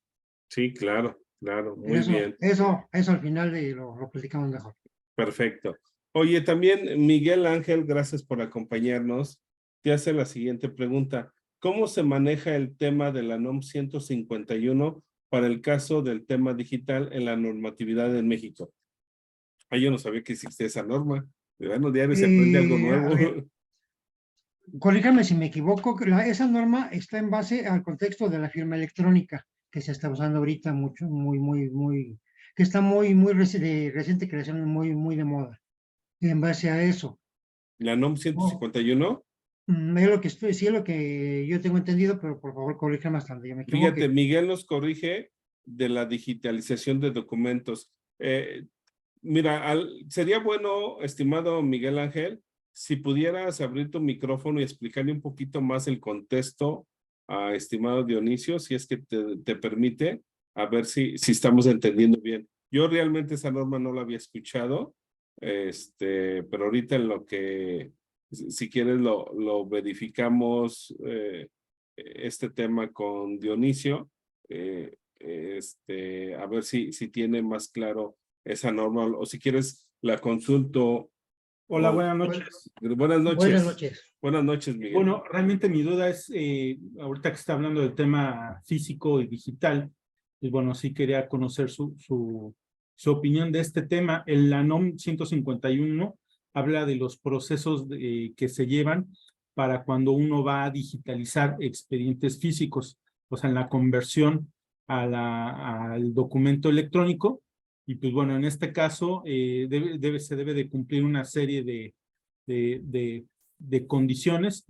Sí, claro, claro, Pero muy bien, eso al final lo platicamos mejor. perfecto. Oye, también Miguel Ángel, gracias por acompañarnos. Te hace la siguiente pregunta. ¿Cómo se maneja el tema de la NOM 151 para el caso del tema digital en la normatividad en México? Ah, yo no sabía que existía esa norma. Bueno, diario se aprende algo A nuevo. ver, corríjame si me equivoco, esa norma está en base al contexto de la firma electrónica que se está usando ahorita mucho, que está de reciente creación, muy de moda. Y en base a eso, La NOM oh, 151. es lo que sí es lo que yo tengo entendido, pero por favor corríjame hasta donde yo me Fíjate, equivoque. Miguel nos corrige de la digitalización de documentos. Mira, sería bueno, estimado Miguel Ángel, si pudieras abrir tu micrófono y explicarle un poquito más el contexto a estimado Dionisio, si es que te permite, a ver si estamos entendiendo bien. Yo realmente esa norma no la había escuchado, pero ahorita en lo que, si quieres, lo verificamos, este tema con Dionisio, a ver si tiene más claro esa norma o si quieres la consulto. Hola, buenas Bueno, noches. Buenas buenas noches. noches. Buenas noches, Miguel. Bueno, realmente mi duda es, ahorita que está hablando del tema físico y digital, y bueno, sí quería conocer su opinión de este tema. La NOM 151 habla de los procesos que se llevan para cuando uno va a digitalizar expedientes físicos, o sea, en la conversión al documento electrónico. Y pues bueno, en este caso se debe de cumplir una serie de, de, de condiciones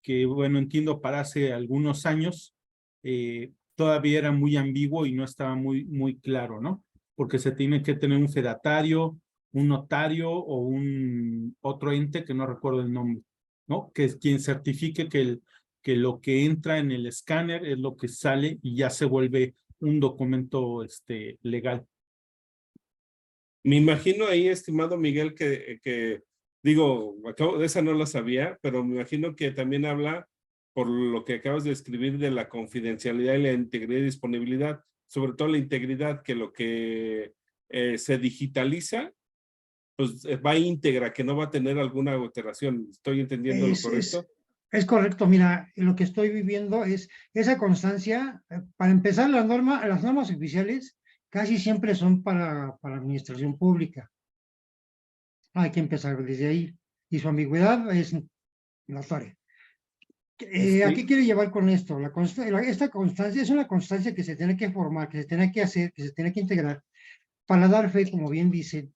que, bueno, entiendo para hace algunos años todavía era muy ambiguo y no estaba muy claro, ¿no? porque se tiene que tener un fedatario, un notario o otro ente que no recuerdo el nombre, ¿no? Que es quien certifique que lo que entra en el escáner es lo que sale y ya se vuelve un documento legal. Me imagino ahí, estimado Miguel, digo, de esa no la sabía, pero me imagino que también habla por lo que acabas de escribir de la confidencialidad y la integridad y disponibilidad, sobre todo la integridad, que lo que se digitaliza, pues va íntegra, que no va a tener alguna alteración. ¿Estoy entendiendo lo correcto? Es correcto, mira, lo que estoy viviendo es esa constancia. Para empezar, las normas oficiales casi siempre son para administración pública. Hay que empezar desde ahí. Y su ambigüedad es notoria. ¿A qué quiere llevar con esto? Esta constancia es una constancia que se tiene que formar, que se tiene que hacer, que se tiene que integrar para dar fe, como bien dice,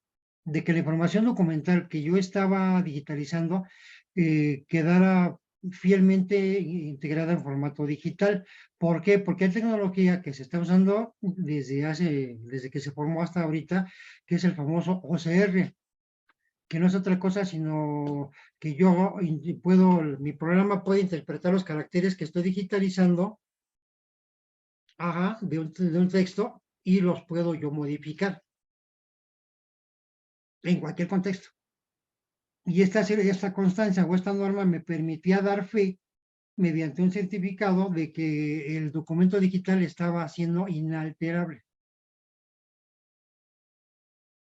de que la información documental que yo estaba digitalizando quedara fielmente integrada en formato digital. ¿Por qué? Porque hay tecnología que se está usando desde que se formó hasta ahorita, que es el famoso OCR, que no es otra cosa sino que mi programa puede interpretar los caracteres que estoy digitalizando de un texto y los puedo yo modificar en cualquier contexto. Y esta constancia o esta norma me permitía dar fe mediante un certificado de que el documento digital estaba siendo inalterable.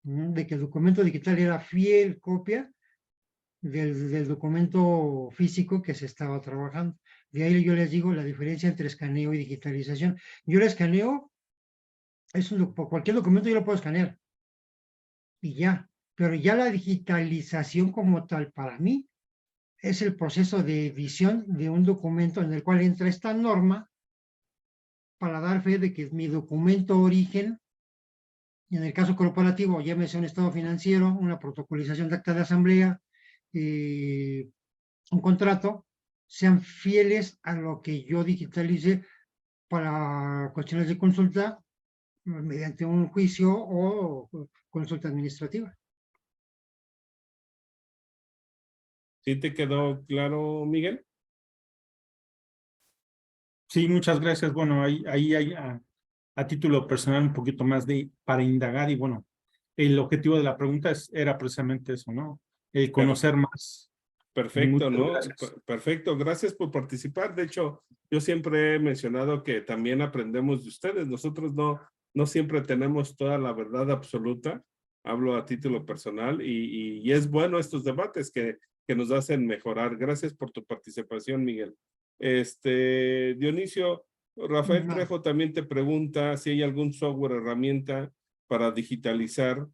De que el documento digital era fiel copia del documento físico que se estaba trabajando. De ahí yo les digo la diferencia entre escaneo y digitalización. Yo el escaneo, cualquier documento yo lo puedo escanear y ya, pero ya la digitalización como tal para mí es el proceso de edición de un documento en el cual entra esta norma para dar fe de que mi documento origen, en el caso corporativo, llámese un estado financiero, una protocolización de acta de asamblea, un contrato, sean fieles a lo que yo digitalice para cuestiones de consulta mediante un juicio o consulta administrativa. ¿Sí te quedó claro, Miguel? Sí, muchas gracias. Bueno, ahí hay a título personal un poquito más para indagar y bueno, el objetivo de la pregunta era precisamente eso, ¿no? El conocer más. Perfecto, Muchas ¿no? gracias. Perfecto, gracias por participar. De hecho, yo siempre he mencionado que también aprendemos de ustedes. Nosotros no siempre tenemos toda la verdad absoluta. Hablo a título personal y es bueno estos debates que nos hacen mejorar. Gracias por tu participación, Miguel. Dionisio, Rafael Trejo también te pregunta si hay algún software, herramienta para digitalizar,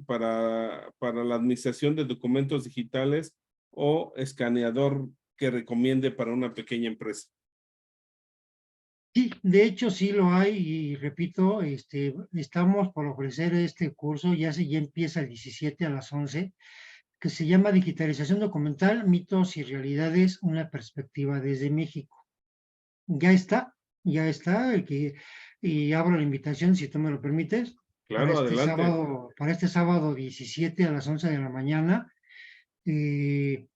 para la administración de documentos digitales o escaneador que recomiende para una pequeña empresa. Sí, de hecho sí lo hay y repito, estamos por ofrecer este curso, ya empieza el 17 a las 11, que se llama Digitalización Documental, Mitos y Realidades, una perspectiva desde México. Ya está, y abro la invitación, si tú me lo permites, Claro, adelante. para este sábado 17 a las 11 de la mañana. El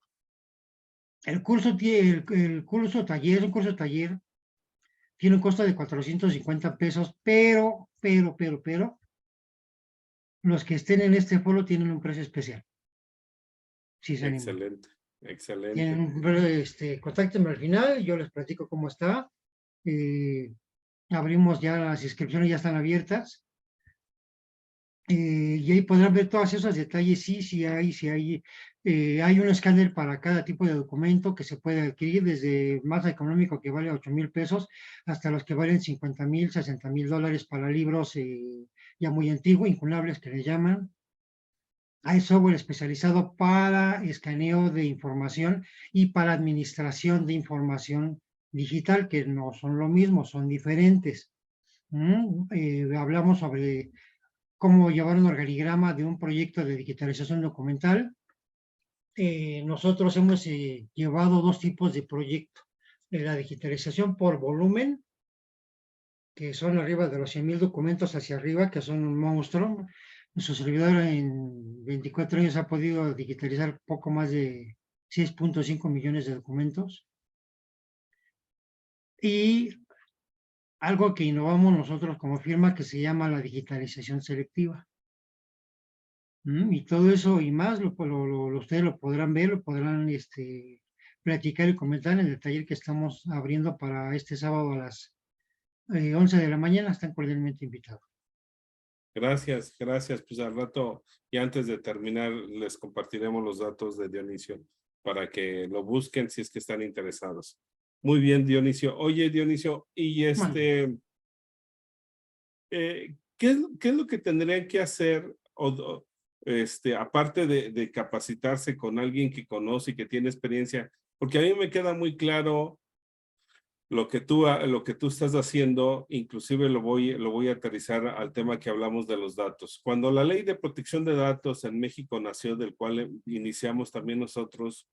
curso taller, es un curso taller, tiene un costo de 450 pesos, pero, los que estén en este foro tienen un precio especial. Sí, se animan. Excelente, excelente. Contáctenme al final, yo les platico cómo está. Abrimos ya las inscripciones, ya están abiertas. Y ahí podrán ver todos esos detalles. Sí hay un escáner para cada tipo de documento que se puede adquirir, desde más económico que vale 8,000 pesos hasta los que valen 50,000, 60,000 dólares para libros ya muy antiguos, incunables que le llaman. Hay software especializado para escaneo de información y para administración de información digital, que no son lo mismo, son diferentes. Hablamos sobre cómo llevar un organigrama de un proyecto de digitalización documental. Nosotros hemos llevado dos tipos de proyecto. La digitalización por volumen, que son arriba de los 100,000 documentos hacia arriba, que son un monstruo. Nuestro servidor en 24 años ha podido digitalizar poco más de 6.5 millones de documentos. Y algo que innovamos nosotros como firma que se llama la digitalización selectiva. Y todo eso y más, ustedes lo podrán ver, lo podrán platicar y comentar en el taller que estamos abriendo para este sábado a las 11 de la mañana. Están cordialmente invitados. Gracias, gracias. Pues al rato y antes de terminar les compartiremos los datos de Dionisio para que lo busquen si es que están interesados. Muy bien, Dionisio. Oye, Dionisio, y ¿qué es lo que tendrían que hacer aparte de capacitarse con alguien que conoce y que tiene experiencia? Porque a mí me queda muy claro lo que tú estás haciendo, inclusive lo voy a aterrizar al tema que hablamos de los datos. Cuando la ley de protección de datos en México nació, del cual iniciamos también nosotros,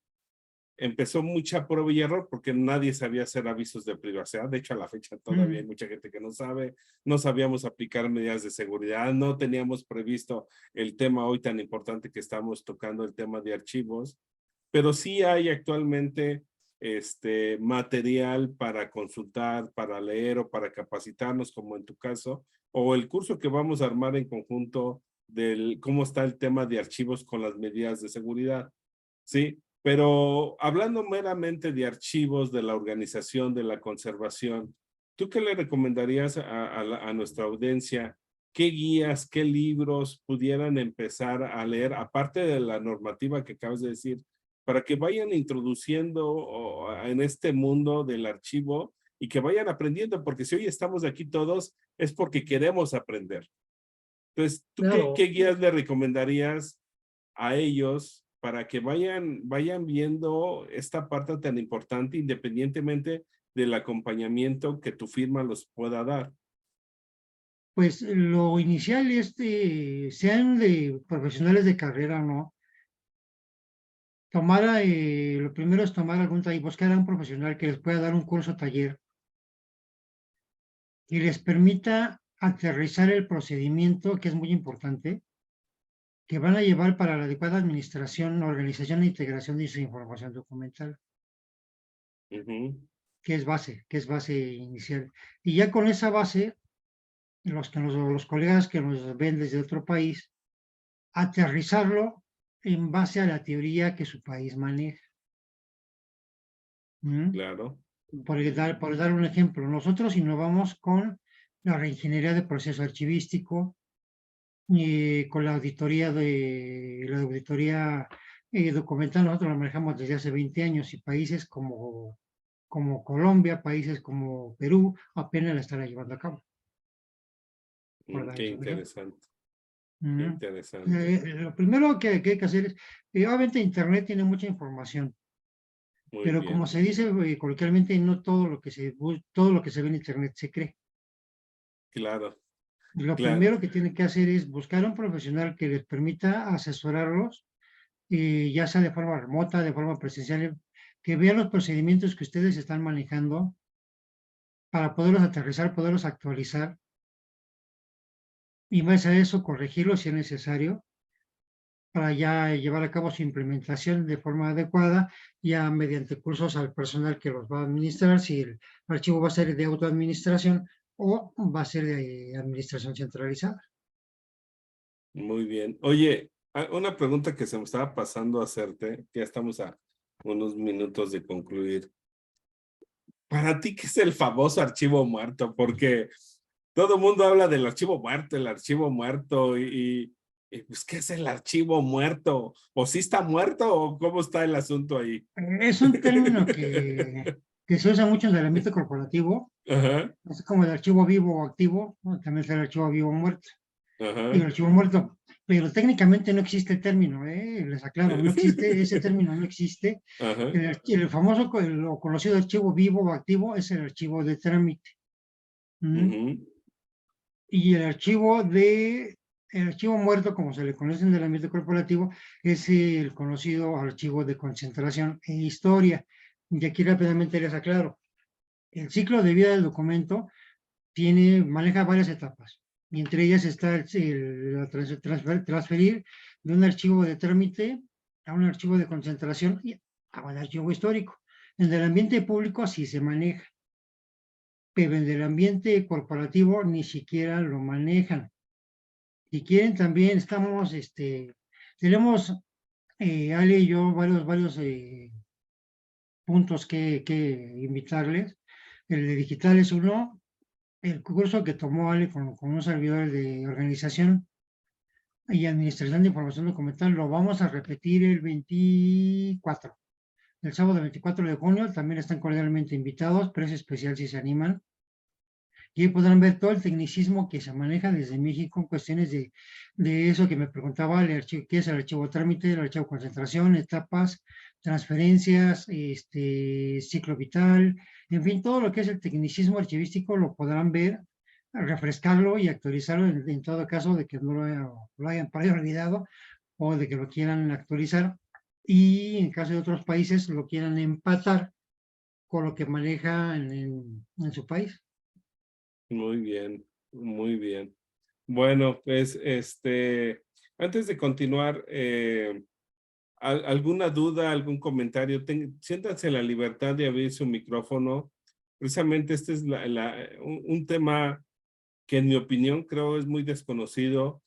empezó mucha prueba y error porque nadie sabía hacer avisos de privacidad. De hecho, a la fecha todavía hay mucha gente que no sabe, no sabíamos aplicar medidas de seguridad, no teníamos previsto el tema hoy tan importante que estamos tocando, el tema de archivos, pero sí hay actualmente material para consultar, para leer o para capacitarnos, como en tu caso, o el curso que vamos a armar en conjunto del cómo está el tema de archivos con las medidas de seguridad, ¿sí? Pero hablando meramente de archivos, de la organización, de la conservación, ¿tú qué le recomendarías a nuestra audiencia? ¿Qué guías, qué libros pudieran empezar a leer, aparte de la normativa que acabas de decir, para que vayan introduciendo en este mundo del archivo y que vayan aprendiendo? Porque si hoy estamos aquí todos es porque queremos aprender. Entonces, ¿tú Claro. qué guías le recomendarías a ellos para que vayan viendo esta parte tan importante independientemente del acompañamiento que tu firma los pueda dar? Pues lo inicial es sean de profesionales de carrera o no, lo primero es tomar algún taller, buscar a un profesional que les pueda dar un curso taller y les permita aterrizar el procedimiento, que es muy importante, que van a llevar para la adecuada administración, organización e integración de su información documental, que es base inicial. Y ya con esa base, los colegas que nos ven desde otro país, aterrizarlo en base a la teoría que su país maneja. Claro. Por dar un ejemplo, nosotros innovamos con la reingeniería de proceso archivístico, con la auditoría documental. Nosotros la manejamos desde hace 20 años y países como Colombia, países como Perú, apenas la están llevando a cabo. Qué interesante. Qué interesante. Lo primero que hay que hacer es, obviamente Internet tiene mucha información, pero bien. como se dice coloquialmente, no todo lo que se ve en Internet se cree. Claro. Lo Claro. primero que tienen que hacer es buscar un profesional que les permita asesorarlos, ya sea de forma remota, de forma presencial, que vean los procedimientos que ustedes están manejando para poderlos aterrizar, poderlos actualizar y más a eso corregirlos si es necesario para ya llevar a cabo su implementación de forma adecuada, ya mediante cursos al personal que los va a administrar, si el archivo va a ser de autoadministración o va a ser de administración centralizada. Muy bien. Oye, una pregunta que se me estaba pasando a hacerte, ya estamos a unos minutos de concluir. ¿Para ti qué es el famoso archivo muerto? Porque todo el mundo habla del archivo muerto, y pues, ¿qué es el archivo muerto? ¿O sí está muerto o cómo está el asunto ahí? Es un término que se usa mucho en el ambiente corporativo, Ajá, es como el archivo vivo o activo, ¿no? También está el archivo vivo o muerto. Y el ajá. archivo muerto, pero técnicamente no existe el término, les aclaro, no existe, ese término no existe. Ajá. El famoso, o conocido archivo vivo o activo es el archivo de trámite. Y el archivo muerto, como se le conoce en el ambiente corporativo, es el conocido archivo de concentración e historia. Y aquí rápidamente les aclaro. El ciclo de vida del documento maneja varias etapas. Y entre ellas está transferir de un archivo de trámite a un archivo de concentración y a un archivo histórico. En el ambiente público así se maneja, pero en el ambiente corporativo ni siquiera lo manejan. Si quieren también tenemos Ale y yo varios puntos que invitarles. El de digital es uno, el curso que tomó Ale con un servidor de organización y administración de información documental lo vamos a repetir el 24. El sábado 24 de junio también están cordialmente invitados, precio especial si se animan. Y ahí podrán ver todo el tecnicismo que se maneja desde México en cuestiones de eso que me preguntaba, el archivo, qué es el archivo trámite, el archivo concentración, etapas, transferencias, ciclo vital, en fin, todo lo que es el tecnicismo archivístico lo podrán ver, refrescarlo y actualizarlo en todo caso de que no lo hayan por ahí olvidado o de que lo quieran actualizar y en caso de otros países lo quieran empatar con lo que maneja en su país. Muy bien, muy bien. Bueno, pues antes de continuar, ¿alguna duda, algún comentario? Siéntanse en la libertad de abrir su micrófono. Precisamente este es un tema que en mi opinión creo es muy desconocido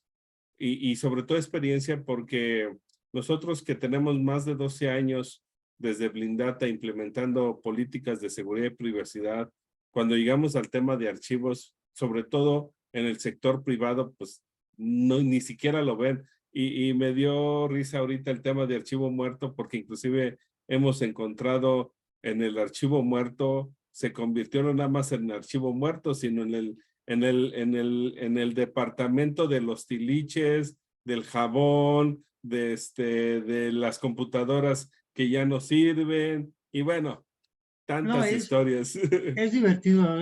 y sobre todo experiencia porque nosotros que tenemos más de 12 años desde Blindata implementando políticas de seguridad y privacidad, cuando llegamos al tema de archivos, sobre todo en el sector privado, pues no, ni siquiera lo ven. Y me dio risa ahorita el tema de archivo muerto, porque inclusive hemos encontrado en el archivo muerto, se convirtió no nada más en archivo muerto, sino en el departamento de los tiliches, del jabón, de las computadoras que ya no sirven, y bueno, No, tantas historias. es divertido.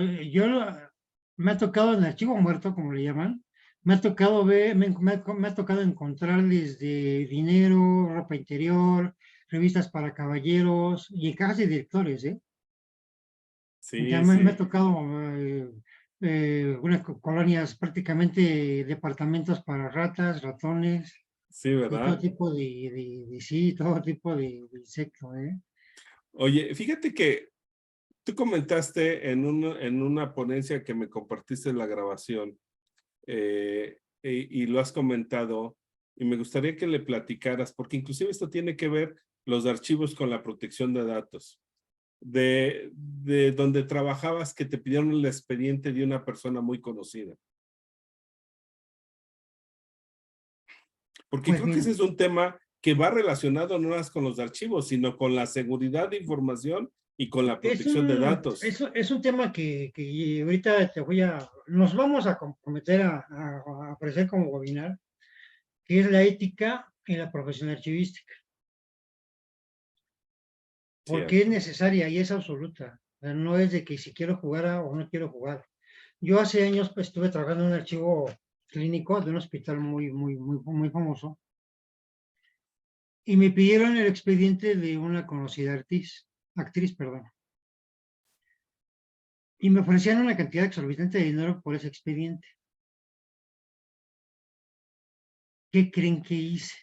Me ha tocado en archivo muerto, como le llaman, me ha tocado ver, me ha tocado encontrar desde dinero, ropa interior, revistas para caballeros y cajas de directores, ¿eh? Ya Sí, me ha sí, tocado unas colonias, prácticamente departamentos para ratas, ratones sí, y todo ¿verdad? tipo sí, todo tipo de insectos, ¿eh? Oye, fíjate que tú comentaste en una ponencia que me compartiste en la grabación, y lo has comentado, y me gustaría que le platicaras, porque inclusive esto tiene que ver los archivos con la protección de datos, de donde trabajabas que te pidieron el expediente de una persona muy conocida. Porque Pues creo que ese mira, es un tema que va relacionado no más con los archivos, sino con la seguridad de información y con la protección de datos. es un tema que ahorita nos vamos a comprometer a aparecer como webinar, que es la ética en la profesión archivística, porque es Cierto. necesaria y es absoluta. O sea, no es de que si quiero jugar o no quiero jugar. Yo hace años pues, estuve trabajando en un archivo clínico de un hospital muy famoso y me pidieron el expediente de una conocida actriz, perdón. Y me ofrecían una cantidad exorbitante de dinero por ese expediente. ¿Qué creen que hice?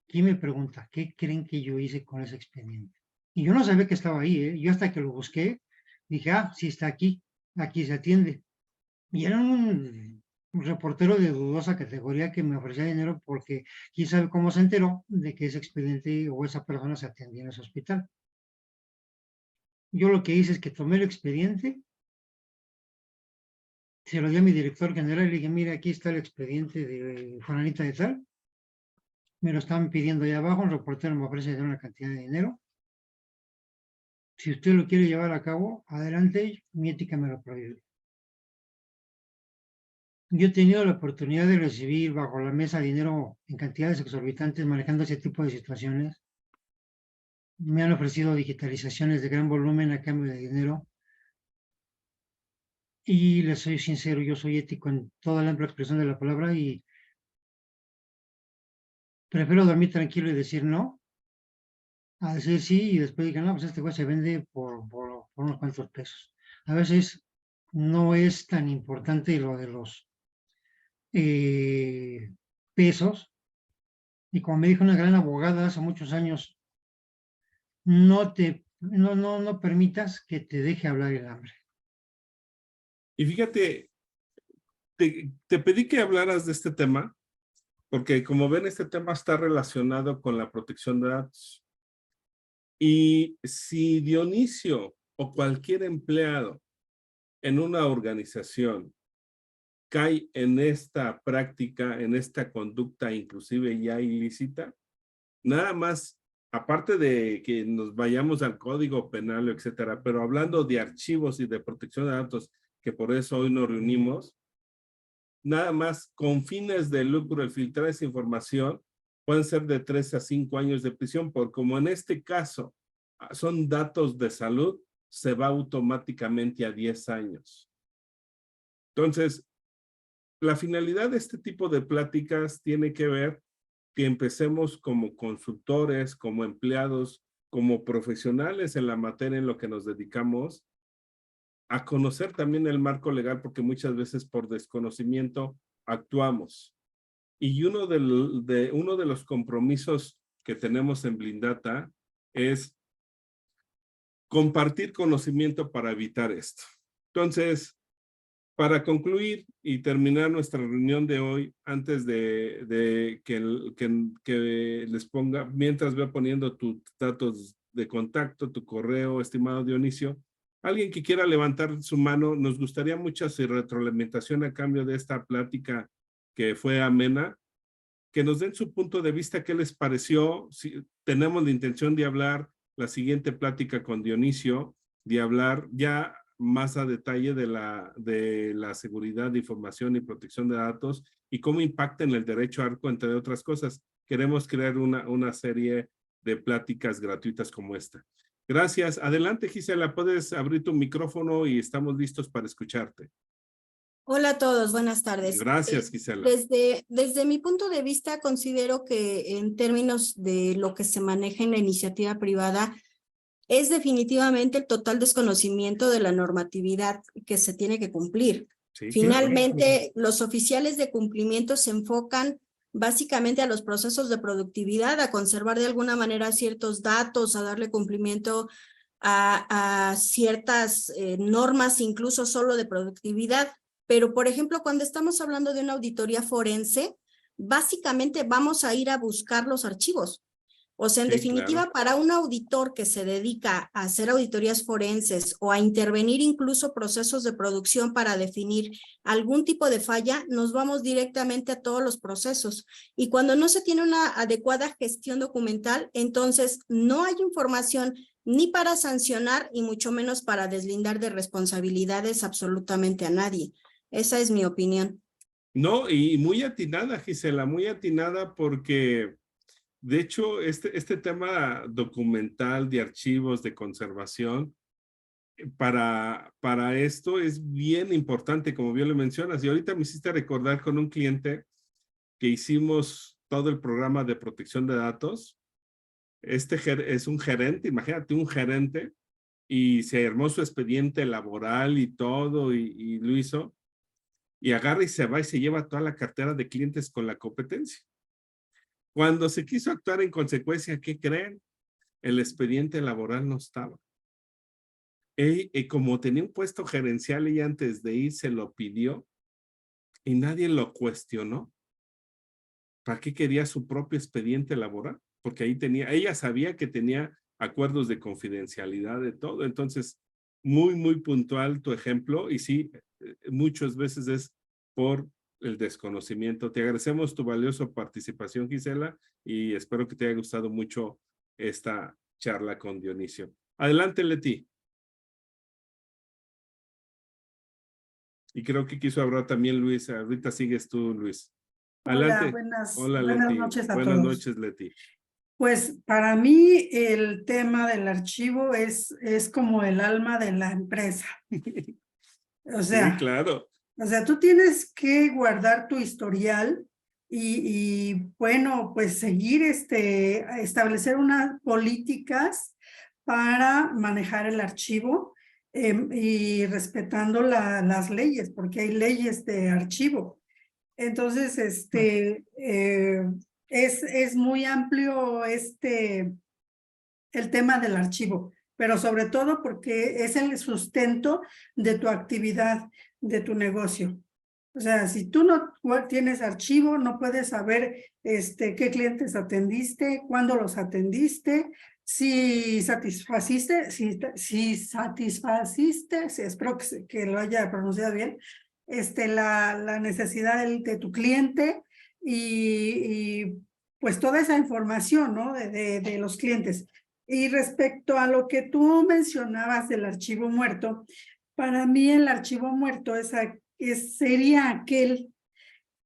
¿Quién me pregunta? ¿Qué creen que yo hice con ese expediente? Y yo no sabía que estaba ahí, ¿eh? Yo hasta que lo busqué, dije, sí está aquí se atiende. Y era un reportero de dudosa categoría que me ofrecía dinero porque quién sabe cómo se enteró de que ese expediente o esa persona se atendía en ese hospital. Yo lo que hice es que tomé el expediente, se lo di a mi director general y le dije, mira, aquí está el expediente de Juanita de tal, me lo estaban pidiendo ahí abajo, un reportero me ofrece una cantidad de dinero. Si usted lo quiere llevar a cabo, adelante, mi ética me lo prohíbe. Yo he tenido la oportunidad de recibir bajo la mesa dinero en cantidades exorbitantes manejando ese tipo de situaciones. Me han ofrecido digitalizaciones de gran volumen a cambio de dinero. Y les soy sincero, yo soy ético en toda la amplia expresión de la palabra y prefiero dormir tranquilo y decir no, a decir sí y después digan, no, pues este güey se vende por unos cuantos pesos. a veces no es tan importante lo de los pesos. Y como me dijo una gran abogada hace muchos años, no permitas que te deje hablar el hambre. Y fíjate, te pedí que hablaras de este tema, porque como ven, este tema está relacionado con la protección de datos. Y si Dionisio o cualquier empleado en una organización cae en esta práctica, en esta conducta inclusive ya ilícita, nada más, aparte de que nos vayamos al código penal, etcétera, pero hablando de archivos y de protección de datos, que por eso hoy nos reunimos, nada más con fines de lucro, el filtrar esa información, pueden ser de 3 a 5 años de prisión, por como en este caso son datos de salud, se va automáticamente a 10 años. Entonces, la finalidad de este tipo de pláticas tiene que ver que empecemos como consultores, como empleados, como profesionales en la materia en lo que nos dedicamos, a conocer también el marco legal, porque muchas veces por desconocimiento actuamos. Y uno de los compromisos que tenemos en Blindata es compartir conocimiento para evitar esto. Entonces, para concluir y terminar nuestra reunión de hoy, antes de que les ponga, mientras voy poniendo tus datos de contacto, tu correo, estimado Dionisio, alguien que quiera levantar su mano, nos gustaría mucho su retroalimentación a cambio de esta plática que fue amena, que nos den su punto de vista, qué les pareció, si tenemos la intención de hablar la siguiente plática con Dionisio, de hablar ya más a detalle de la seguridad de información y protección de datos y cómo impacta en el derecho ARCO, entre otras cosas. Queremos crear una serie de pláticas gratuitas como esta. Gracias. Adelante, Gisela, puedes abrir tu micrófono y estamos listos para escucharte. Hola a todos, buenas tardes. Gracias, Gisela. Desde mi punto de vista, considero que en términos de lo que se maneja en la iniciativa privada, es definitivamente el total desconocimiento de la normatividad que se tiene que cumplir. Sí, Finalmente, los oficiales de cumplimiento se enfocan básicamente a los procesos de productividad, a conservar de alguna manera ciertos datos, a darle cumplimiento a ciertas normas, incluso solo de productividad. Pero, por ejemplo, cuando estamos hablando de una auditoría forense, básicamente vamos a ir a buscar los archivos. O sea, en definitiva, claro. Para un auditor que se dedica a hacer auditorías forenses o a intervenir incluso procesos de producción para definir algún tipo de falla, nos vamos directamente a todos los procesos. Y cuando no se tiene una adecuada gestión documental, entonces no hay información ni para sancionar y mucho menos para deslindar de responsabilidades absolutamente a nadie. Esa es mi opinión. No, y muy atinada, Gisela, muy atinada porque, de hecho, este tema documental de archivos de conservación, para esto es bien importante, como bien lo mencionas. Y ahorita me hiciste recordar con un cliente que hicimos todo el programa de protección de datos. Es un gerente, imagínate un gerente, y se armó su expediente laboral y todo, y lo hizo. Y agarra y se va y se lleva toda la cartera de clientes con la competencia. Cuando se quiso actuar en consecuencia, ¿qué creen? El expediente laboral no estaba. Como tenía un puesto gerencial, ella antes de ir se lo pidió y nadie lo cuestionó. ¿Para qué quería su propio expediente laboral? Porque ahí ella sabía que tenía acuerdos de confidencialidad de todo. Entonces, muy puntual tu ejemplo, y sí, muchas veces es por el desconocimiento. Te agradecemos tu valiosa participación, Gisela, y espero que te haya gustado mucho esta charla con Dionisio. Adelante, Leti. Y creo que quiso hablar también Luis. Ahorita sigues tú, Luis. Adelante. Hola, buenas Leti. noches a Buenas todos. noches, Leti. Pues para mí el tema del archivo es como el alma de la empresa. O sea, Sí, claro. tú tienes que guardar tu historial y bueno, pues seguir establecer unas políticas para manejar el archivo. y respetando las leyes, porque hay leyes de archivo. Entonces, es muy amplio el tema del archivo, pero sobre todo porque es el sustento de tu actividad, de tu negocio. O sea, si tú no tienes archivo, no puedes saber qué clientes atendiste, cuándo los atendiste, si satisfaciste, espero que lo haya pronunciado bien, la necesidad de tu cliente y pues toda esa información, ¿no? De los clientes. Y respecto a lo que tú mencionabas del archivo muerto, para mí el archivo muerto sería aquel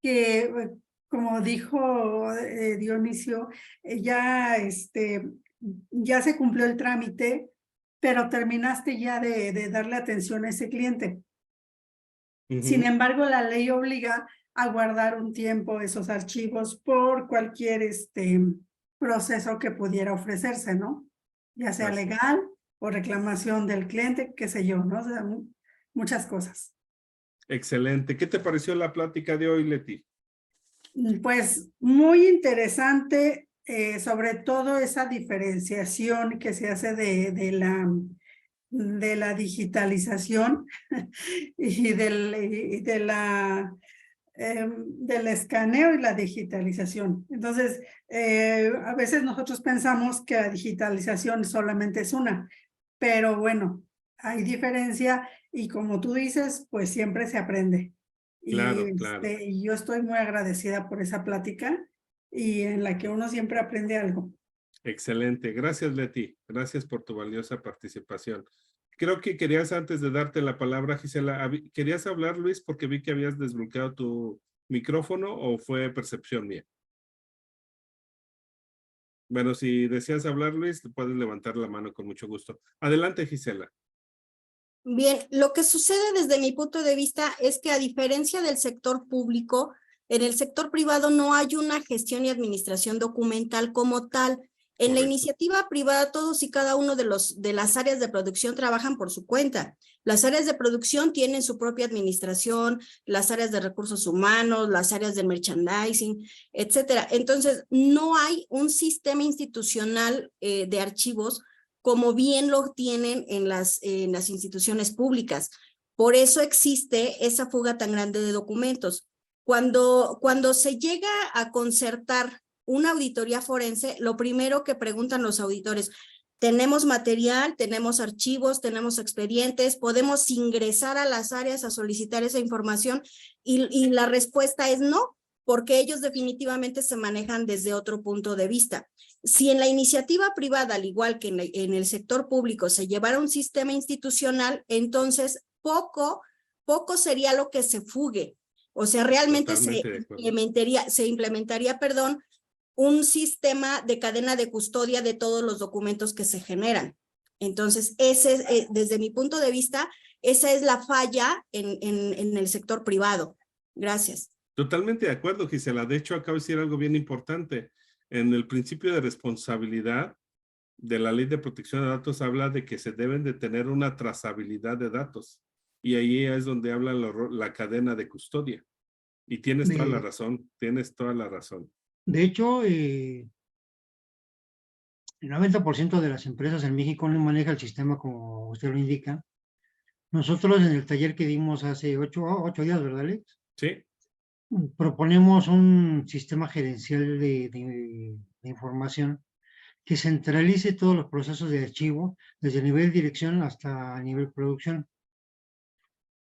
que, como dijo Dionisio, ya se cumplió el trámite, pero terminaste ya de darle atención a ese cliente. Sin embargo, la ley obliga a guardar un tiempo esos archivos por cualquier proceso que pudiera ofrecerse, ¿no? Ya sea legal o reclamación del cliente, qué sé yo, ¿no? O sea, muchas cosas. Excelente. ¿Qué te pareció la plática de hoy, Leti? Pues muy interesante, sobre todo esa diferenciación que se hace de la digitalización y del escaneo y la digitalización. Entonces, a veces nosotros pensamos que la digitalización solamente es una, pero bueno, hay diferencia y como tú dices, pues siempre se aprende. Claro, claro. Y yo estoy muy agradecida por esa plática y en la que uno siempre aprende algo. Excelente. Gracias, Leti. Gracias por tu valiosa participación. Creo que querías, antes de darte la palabra, Gisela, ¿querías hablar, Luis, porque vi que habías desbloqueado tu micrófono o fue percepción mía? Bueno, si deseas hablar, Luis, puedes levantar la mano con mucho gusto. Adelante, Gisela. Bien, lo que sucede desde mi punto de vista es que a diferencia del sector público, en el sector privado no hay una gestión y administración documental como tal. En la iniciativa privada, todos y cada uno de las áreas de producción trabajan por su cuenta. Las áreas de producción tienen su propia administración, las áreas de recursos humanos, las áreas de merchandising, etcétera. Entonces, no hay un sistema institucional de archivos como bien lo tienen en las instituciones públicas. Por eso existe esa fuga tan grande de documentos. Cuando se llega a concertar una auditoría forense, lo primero que preguntan los auditores, ¿tenemos material, tenemos archivos, tenemos expedientes, podemos ingresar a las áreas a solicitar esa información? Y la respuesta es no, porque ellos definitivamente se manejan desde otro punto de vista. Si en la iniciativa privada, al igual que en el sector público, se llevara un sistema institucional, entonces poco sería lo que se fugue. O sea, realmente se implementaría, un sistema de cadena de custodia de todos los documentos que se generan. Entonces, desde mi punto de vista, esa es la falla en el sector privado. Gracias. Totalmente de acuerdo, Gisela. De hecho, acabo de decir algo bien importante. En el principio de responsabilidad de la Ley de Protección de Datos habla de que se deben de tener una trazabilidad de datos. Y ahí es donde habla la cadena de custodia. Y tienes toda la razón, tienes toda la razón. De hecho, el 90% de las empresas en México no maneja el sistema como usted lo indica. Nosotros en el taller que dimos hace 8 días, ¿verdad, Alex? Sí. Proponemos un sistema gerencial de información que centralice todos los procesos de archivo, desde el nivel dirección hasta nivel producción,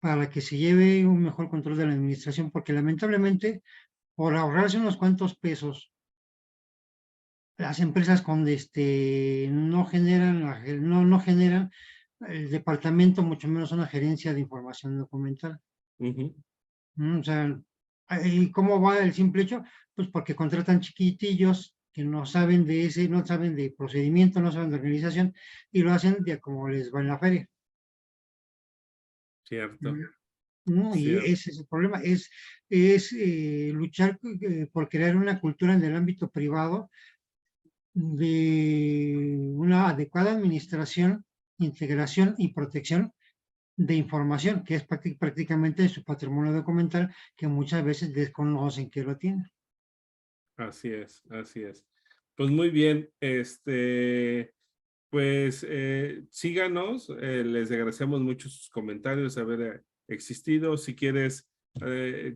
para que se lleve un mejor control de la administración, porque lamentablemente, por ahorrarse unos cuantos pesos, las empresas no generan el departamento, mucho menos una gerencia de información documental. O sea, ¿y cómo va el simple hecho? Pues porque contratan chiquitillos que no saben no saben de procedimiento, no saben de organización, y lo hacen de como les va en la feria. Cierto. Y ese es el problema, es luchar por crear una cultura en el ámbito privado de una adecuada administración, integración y protección de información, que es prácticamente su patrimonio documental, que muchas veces desconocen que lo tienen. Así es, así es. Pues muy bien, pues síganos, les agradecemos mucho sus comentarios, haber existido. Si quieres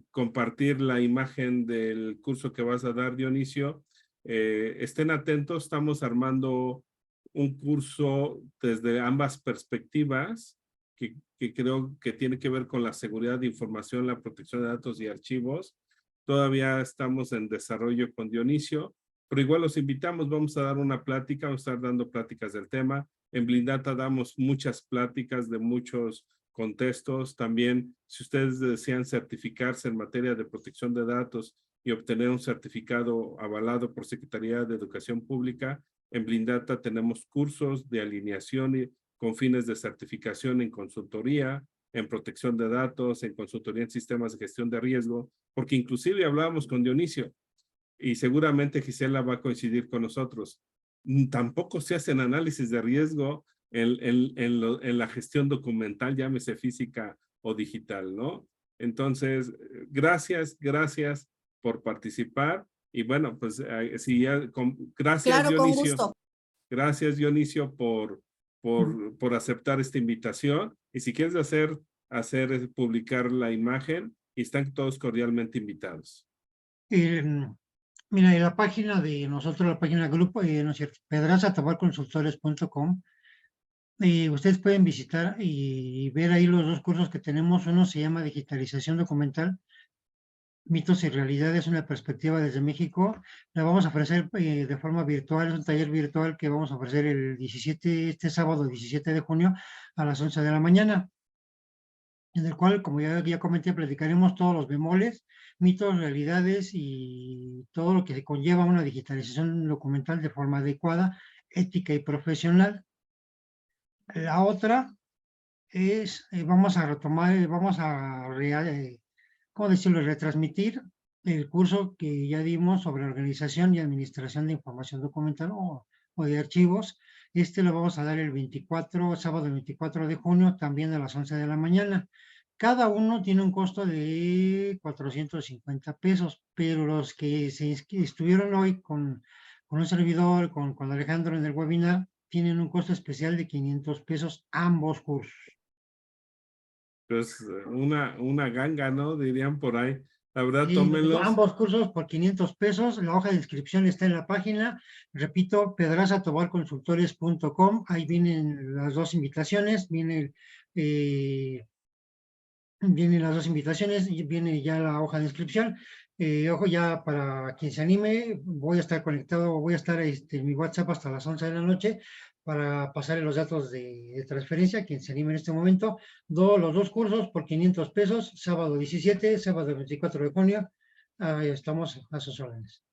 compartir la imagen del curso que vas a dar, Dionisio, estén atentos, estamos armando un curso desde ambas perspectivas que creo que tiene que ver con la seguridad de información, la protección de datos y archivos. Todavía estamos en desarrollo con Dionisio, pero igual los invitamos, vamos a dar una plática, vamos a estar dando pláticas del tema. En Blindata damos muchas pláticas de muchos contextos. También, si ustedes desean certificarse en materia de protección de datos y obtener un certificado avalado por Secretaría de Educación Pública, en Blindata tenemos cursos de alineación y con fines de certificación en consultoría, en protección de datos, en consultoría en sistemas de gestión de riesgo, porque inclusive hablábamos con Dionisio y seguramente Gisela va a coincidir con nosotros. Tampoco se hacen análisis de riesgo en la gestión documental, llámese física o digital, ¿no? Entonces, gracias por participar y bueno, pues si ya, gracias Claro, con Dionisio. gusto. Gracias Dionisio por aceptar esta invitación y si quieres publicar la imagen y están todos cordialmente invitados. Mira, en la página de nosotros, la página del grupo, no es cierto, pedrazatabarconsultores.com, ustedes pueden visitar y ver ahí los dos cursos que tenemos. Uno se llama Digitalización Documental, Mitos y Realidades, una perspectiva desde México. La vamos a ofrecer de forma virtual, es un taller virtual que vamos a ofrecer este sábado 17 de junio a las 11 de la mañana, en el cual, como ya comenté, platicaremos todos los bemoles, mitos, realidades y todo lo que se conlleva una digitalización documental de forma adecuada, ética y profesional. La otra es, vamos a retomar, ¿cómo decirlo?, retransmitir el curso que ya dimos sobre organización y administración de información documental o de archivos. Lo vamos a dar sábado el 24 de junio, también a las 11 de la mañana. Cada uno tiene un costo de 450 pesos, pero los que estuvieron hoy con un servidor, con Alejandro en el webinar, tienen un costo especial de 500 pesos ambos cursos. Pues una ganga, ¿no? Dirían por ahí. La verdad, Sí, tómenlos. ambos cursos por 500 pesos. La hoja de inscripción está en la página. Repito, pedrazatobarconsultores.com. Ahí vienen las dos invitaciones. Vienen las dos invitaciones y viene ya la hoja de inscripción. Ojo, ya para quien se anime, voy a estar conectado, voy a estar en mi WhatsApp hasta las 11 de la noche para pasarle los datos de transferencia, quien se anime en este momento. Los dos cursos por 500 pesos, sábado 17, sábado 24 de junio. Estamos a sus órdenes.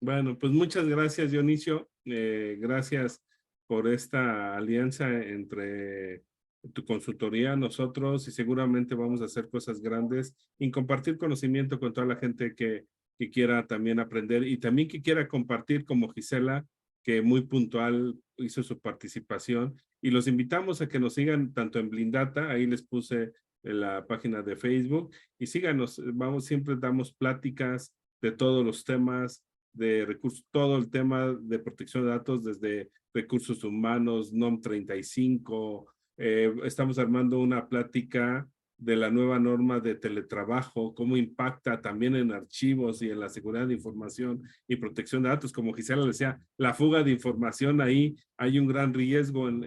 Bueno, pues muchas gracias, Dionisio. Gracias por esta alianza entre tu consultoría, nosotros, y seguramente vamos a hacer cosas grandes y compartir conocimiento con toda la gente que quiera también aprender y también que quiera compartir como Gisela, que muy puntual hizo su participación. Y los invitamos a que nos sigan tanto en Blindata, ahí les puse en la página de Facebook, y síganos, siempre damos pláticas de todos los temas, de recursos, todo el tema de protección de datos, desde recursos humanos, NOM 35, estamos armando una plática de la nueva norma de teletrabajo, cómo impacta también en archivos y en la seguridad de información y protección de datos. Como Gisela decía, la fuga de información, ahí hay un gran riesgo en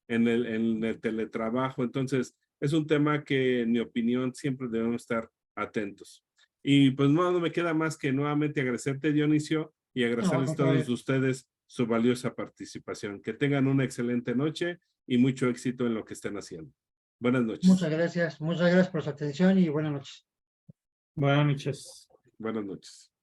el teletrabajo. Entonces, es un tema que, en mi opinión, siempre debemos estar atentos. Y pues no me queda más que nuevamente agradecerte, Dionisio, y agradecerles a todos ustedes su valiosa participación. Que tengan una excelente noche y mucho éxito en lo que estén haciendo. Buenas noches. Muchas gracias por su atención y buenas noches. Buenas noches. Buenas noches.